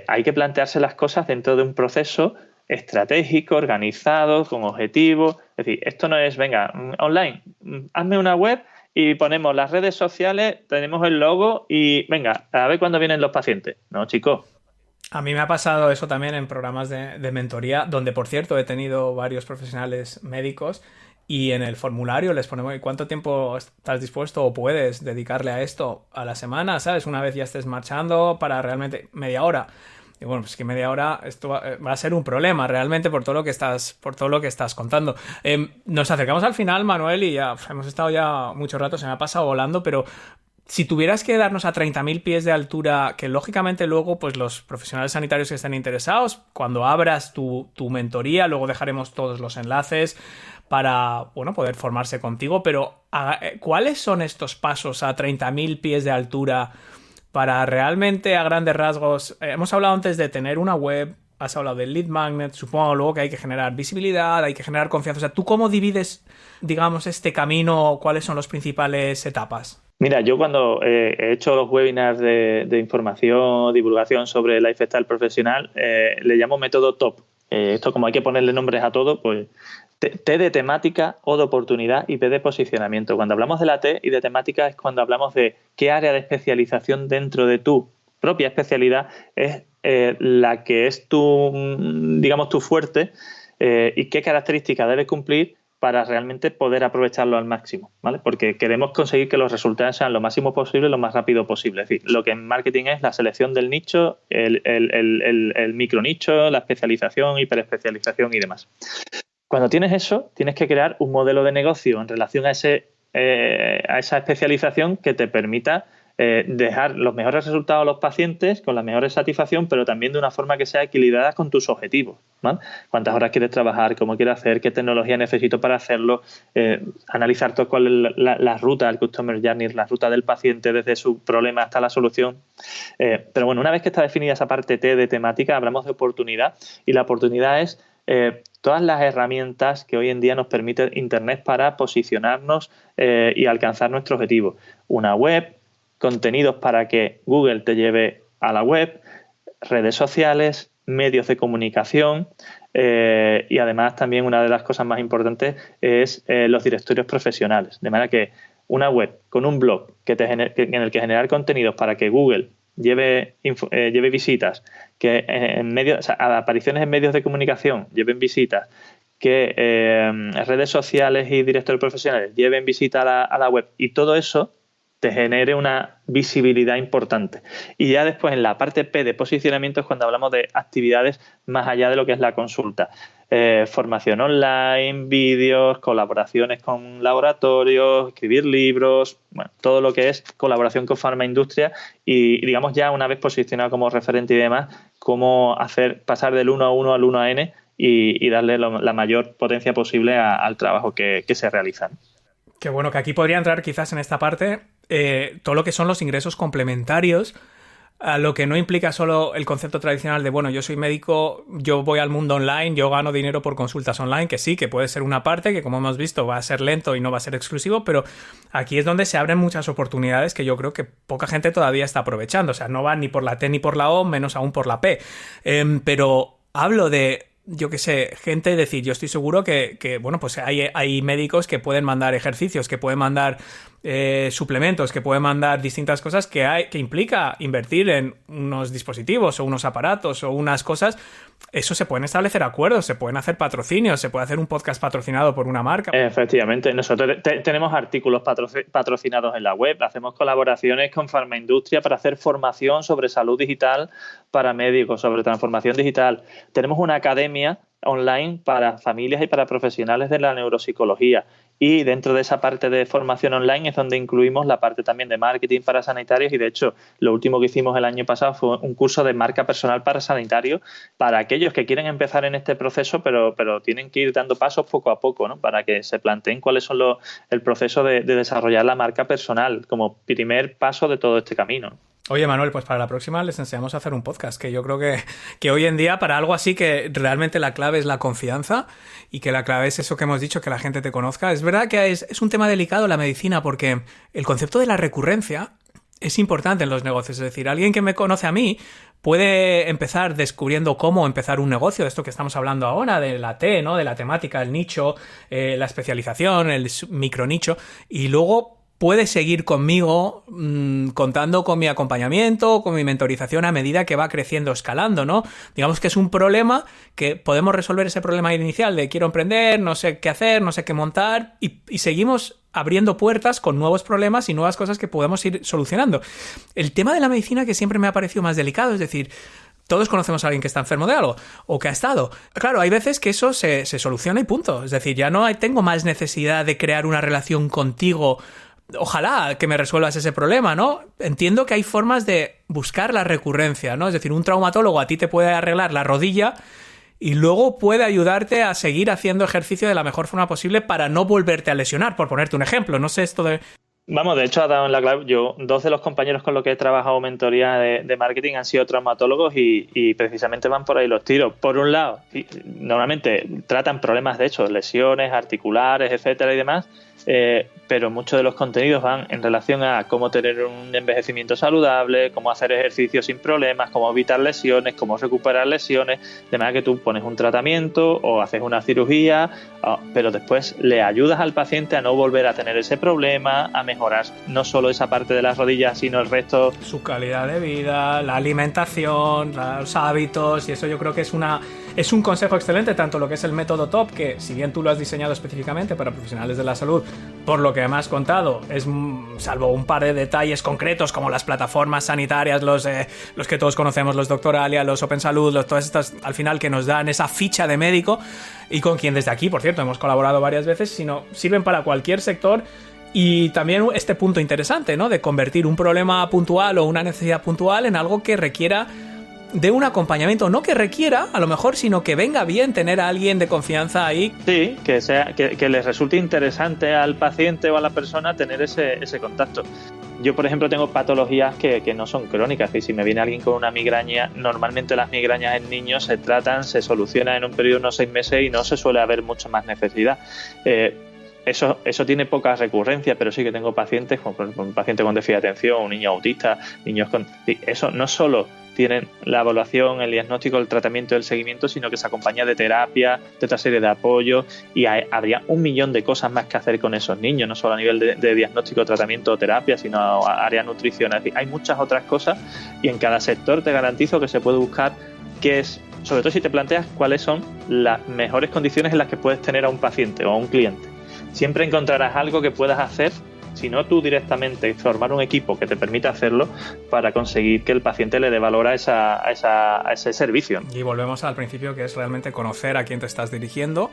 hay que plantearse las cosas dentro de un proceso estratégico, organizado, con objetivos. Es decir, esto no es, venga, online, hazme una web y ponemos las redes sociales, tenemos el logo y venga, a ver cuándo vienen los pacientes. No, chicos. A mí me ha pasado eso también en programas de mentoría, donde, por cierto, he tenido varios profesionales médicos y en el formulario les ponemos cuánto tiempo estás dispuesto o puedes dedicarle a esto a la semana, ¿sabes? Una vez ya estés marchando para realmente media hora. Y bueno, pues que media hora esto va a ser un problema realmente por todo lo que estás contando. Nos acercamos al final, Manuel, y ya hemos estado ya mucho rato, se me ha pasado volando, pero si tuvieras que darnos a 30.000 pies de altura, que lógicamente luego pues los profesionales sanitarios que estén interesados, cuando abras tu mentoría, luego dejaremos todos los enlaces para, bueno, poder formarse contigo, pero ¿cuáles son estos pasos a 30.000 pies de altura para realmente, a grandes rasgos? Hemos hablado antes de tener una web, has hablado del lead magnet, supongo luego que hay que generar visibilidad, hay que generar confianza. O sea, ¿tú cómo divides, digamos, este camino? ¿Cuáles son las principales etapas? Mira, yo cuando he hecho los webinars de información, divulgación sobre lifestyle profesional, le llamo método TOP. Esto, como hay que ponerle nombres a todo, pues T de temática, O de oportunidad y P de posicionamiento. Cuando hablamos de la T y de temática es cuando hablamos de qué área de especialización dentro de tu propia especialidad es la que es tu, digamos, tu fuerte y qué características debe cumplir para realmente poder aprovecharlo al máximo, ¿vale? Porque queremos conseguir que los resultados sean lo máximo posible, lo más rápido posible. Es decir, lo que en marketing es la selección del nicho, el micronicho, la especialización, hiperespecialización y demás. Cuando tienes eso, tienes que crear un modelo de negocio en relación a esa especialización que te permita dejar los mejores resultados a los pacientes con la mejor satisfacción, pero también de una forma que sea equilibrada con tus objetivos, ¿vale? Cuántas horas quieres trabajar, cómo quieres hacer, qué tecnología necesito para hacerlo, analizar todo cuál es la ruta, el customer journey, la ruta del paciente desde su problema hasta la solución. Pero bueno, una vez que está definida esa parte T de temática, hablamos de oportunidad, y la oportunidad es todas las herramientas que hoy en día nos permite Internet para posicionarnos y alcanzar nuestro objetivo. Una web, contenidos para que Google te lleve a la web, redes sociales, medios de comunicación y además también una de las cosas más importantes es los directorios profesionales. De manera que una web con un blog en el que generar contenidos para que Google lleve visitas, que apariciones en medios de comunicación lleven visitas, que redes sociales y directores profesionales lleven visita a la web, y todo eso te genere una visibilidad importante. Y ya después en la parte P de posicionamiento es cuando hablamos de actividades más allá de lo que es la consulta. Formación online, vídeos, colaboraciones con laboratorios, escribir libros, bueno, todo lo que es colaboración con farmaindustria y digamos ya una vez posicionado como referente y demás, cómo hacer pasar del 1 a 1 al 1 a N y darle la mayor potencia posible al trabajo que se realiza. Qué bueno, que aquí podría entrar quizás en esta parte todo lo que son los ingresos complementarios, a lo que no implica solo el concepto tradicional de, bueno, yo soy médico, yo voy al mundo online, yo gano dinero por consultas online, que sí, que puede ser una parte, que como hemos visto va a ser lento y no va a ser exclusivo, pero aquí es donde se abren muchas oportunidades que yo creo que poca gente todavía está aprovechando. O sea, no van ni por la T ni por la O, menos aún por la P. Pero hablo de, yo qué sé, gente, decir, yo estoy seguro que bueno, pues hay médicos que pueden mandar ejercicios, que pueden mandar suplementos, que pueden mandar distintas cosas que implica invertir en unos dispositivos o unos aparatos o unas cosas. Eso se pueden establecer acuerdos, se pueden hacer patrocinios, se puede hacer un podcast patrocinado por una marca. Efectivamente, nosotros tenemos artículos patrocinados en la web, hacemos colaboraciones con farmaindustria para hacer formación sobre salud digital para médicos, sobre transformación digital. Tenemos una academia online para familias y para profesionales de la neuropsicología. Y dentro de esa parte de formación online es donde incluimos la parte también de marketing para sanitarios, y de hecho lo último que hicimos el año pasado fue un curso de marca personal para sanitarios para aquellos que quieren empezar en este proceso pero tienen que ir dando pasos poco a poco, ¿no? Para que se planteen cuáles son el proceso de desarrollar la marca personal como primer paso de todo este camino. Oye, Manuel, pues para la próxima les enseñamos a hacer un podcast, que yo creo que hoy en día para algo así que realmente la clave es la confianza y que la clave es eso que hemos dicho, que la gente te conozca. Es verdad que es un tema delicado la medicina porque el concepto de la recurrencia es importante en los negocios. Es decir, alguien que me conoce a mí puede empezar descubriendo cómo empezar un negocio, de esto que estamos hablando ahora, de la T, ¿no? De la temática, el nicho, la especialización, el micronicho, y luego puede seguir conmigo contando con mi acompañamiento, con mi mentorización a medida que va creciendo, escalando, ¿no? Digamos que es un problema que podemos resolver ese problema inicial de quiero emprender, no sé qué hacer, no sé qué montar, y seguimos abriendo puertas con nuevos problemas y nuevas cosas que podemos ir solucionando. El tema de la medicina que siempre me ha parecido más delicado, es decir, todos conocemos a alguien que está enfermo de algo o que ha estado. Claro, hay veces que eso se soluciona y punto. Es decir, ya no tengo más necesidad de crear una relación contigo. Ojalá que me resuelvas ese problema, ¿no? Entiendo que hay formas de buscar la recurrencia, ¿no? Es decir, un traumatólogo a ti te puede arreglar la rodilla y luego puede ayudarte a seguir haciendo ejercicio de la mejor forma posible para no volverte a lesionar, por ponerte un ejemplo. No sé esto de... Vamos, de hecho, ha dado en la clave. Yo, 2 de los compañeros con los que he trabajado mentoría de marketing han sido traumatólogos y precisamente van por ahí los tiros. Por un lado, normalmente tratan problemas, de hecho, lesiones articulares, etcétera y demás, pero muchos de los contenidos van en relación a cómo tener un envejecimiento saludable, cómo hacer ejercicio sin problemas, cómo evitar lesiones, cómo recuperar lesiones, de manera que tú pones un tratamiento o haces una cirugía, pero después le ayudas al paciente a no volver a tener ese problema, a mejorar no solo esa parte de las rodillas, sino el resto. Su calidad de vida, la alimentación, los hábitos, y eso yo creo que es un consejo excelente, tanto lo que es el método TOP, que si bien tú lo has diseñado específicamente para profesionales de la salud, por lo que me has contado, es salvo un par de detalles concretos como las plataformas sanitarias, los que todos conocemos, los Doctoralia, los Open Salud, todas estas al final que nos dan esa ficha de médico y con quien desde aquí, por cierto, hemos colaborado varias veces, sino sirven para cualquier sector. Y también este punto interesante, ¿no? De convertir un problema puntual o una necesidad puntual en algo que requiera de un acompañamiento, no que requiera, a lo mejor, sino que venga bien tener a alguien de confianza ahí. Sí, que les resulte interesante al paciente o a la persona tener ese contacto. Yo, por ejemplo, tengo patologías que no son crónicas, y si me viene alguien con una migraña, normalmente las migrañas en niños se tratan, se solucionan en un periodo de unos 6 meses y no se suele haber mucho más necesidad. Eso tiene poca recurrencia, pero sí que tengo pacientes, como un paciente con déficit de atención, un niño autista, niños con... Eso no solo tienen la evaluación, el diagnóstico, el tratamiento, el seguimiento, sino que se acompaña de terapia, de otra serie de apoyos, y habría 1 millón de cosas más que hacer con esos niños, no solo a nivel de diagnóstico, tratamiento o terapia, sino a área nutrición. Es decir, hay muchas otras cosas y en cada sector te garantizo que se puede buscar qué es, sobre todo si te planteas cuáles son las mejores condiciones en las que puedes tener a un paciente o a un cliente. Siempre encontrarás algo que puedas hacer, si no tú directamente, formar un equipo que te permita hacerlo para conseguir que el paciente le dé valor a ese servicio. Y volvemos al principio, que es realmente conocer a quién te estás dirigiendo,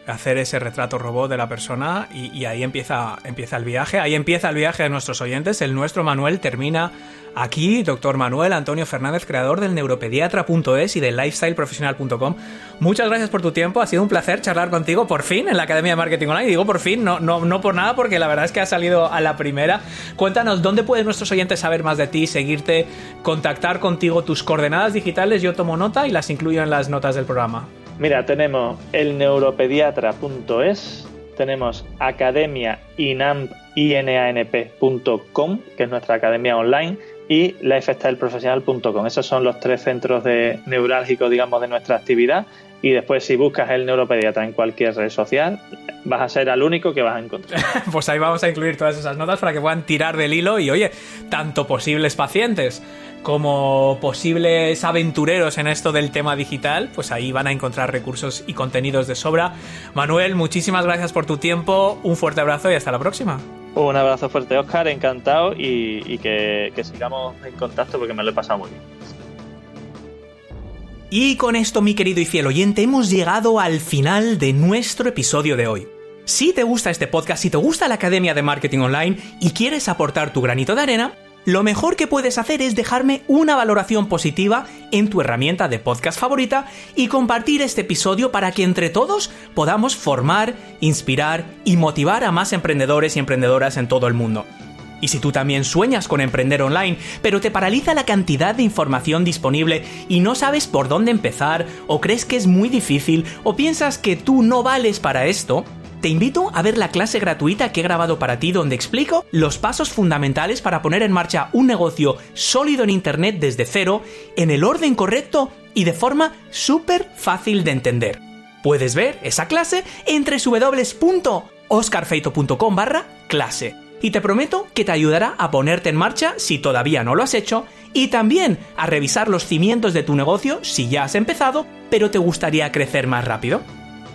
hacer ese retrato robot de la persona y ahí empieza el viaje. Ahí empieza el viaje de nuestros oyentes. El nuestro, Manuel, termina aquí. Doctor Manuel Antonio Fernández, creador del neuropediatra.es y de lifestyleprofesional.com. Muchas gracias por tu tiempo. Ha sido un placer charlar contigo por fin en la Academia de Marketing Online. Y digo por fin, no por nada, porque la verdad es que ha salido a la primera. Cuéntanos, ¿dónde pueden nuestros oyentes saber más de ti, seguirte, contactar contigo, tus coordenadas digitales? Yo tomo nota y las incluyo en las notas del programa. Mira, tenemos el neuropediatra.es, tenemos academiainamp.com, que es nuestra academia online, y lifestyleprofesional.com. Esos son los 3 centros neurálgicos, digamos, de nuestra actividad. Y después, si buscas el neuropediatra en cualquier red social, vas a ser el único que vas a encontrar. Pues ahí vamos a incluir todas esas notas para que puedan tirar del hilo y, oye, tanto posibles pacientes como posibles aventureros en esto del tema digital, pues ahí van a encontrar recursos y contenidos de sobra. Manuel, muchísimas gracias por tu tiempo, un fuerte abrazo y hasta la próxima. Un abrazo fuerte, Óscar, encantado y que sigamos en contacto porque me lo he pasado muy bien. Y con esto, mi querido y fiel oyente, hemos llegado al final de nuestro episodio de hoy. Si te gusta este podcast, si te gusta la Academia de Marketing Online y quieres aportar tu granito de arena, lo mejor que puedes hacer es dejarme una valoración positiva en tu herramienta de podcast favorita y compartir este episodio para que entre todos podamos formar, inspirar y motivar a más emprendedores y emprendedoras en todo el mundo. Y si tú también sueñas con emprender online, pero te paraliza la cantidad de información disponible y no sabes por dónde empezar, o crees que es muy difícil, o piensas que tú no vales para esto, Te invito a ver la clase gratuita que he grabado para ti donde explico los pasos fundamentales para poner en marcha un negocio sólido en Internet desde cero, en el orden correcto y de forma súper fácil de entender. Puedes ver esa clase en www.oscarfeito.com/clase y te prometo que te ayudará a ponerte en marcha si todavía no lo has hecho y también a revisar los cimientos de tu negocio si ya has empezado pero te gustaría crecer más rápido.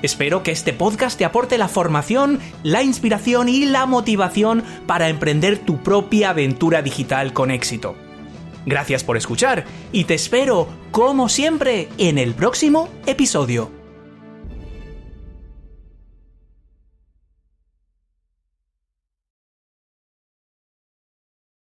Espero que este podcast te aporte la formación, la inspiración y la motivación para emprender tu propia aventura digital con éxito. Gracias por escuchar y te espero, como siempre, en el próximo episodio.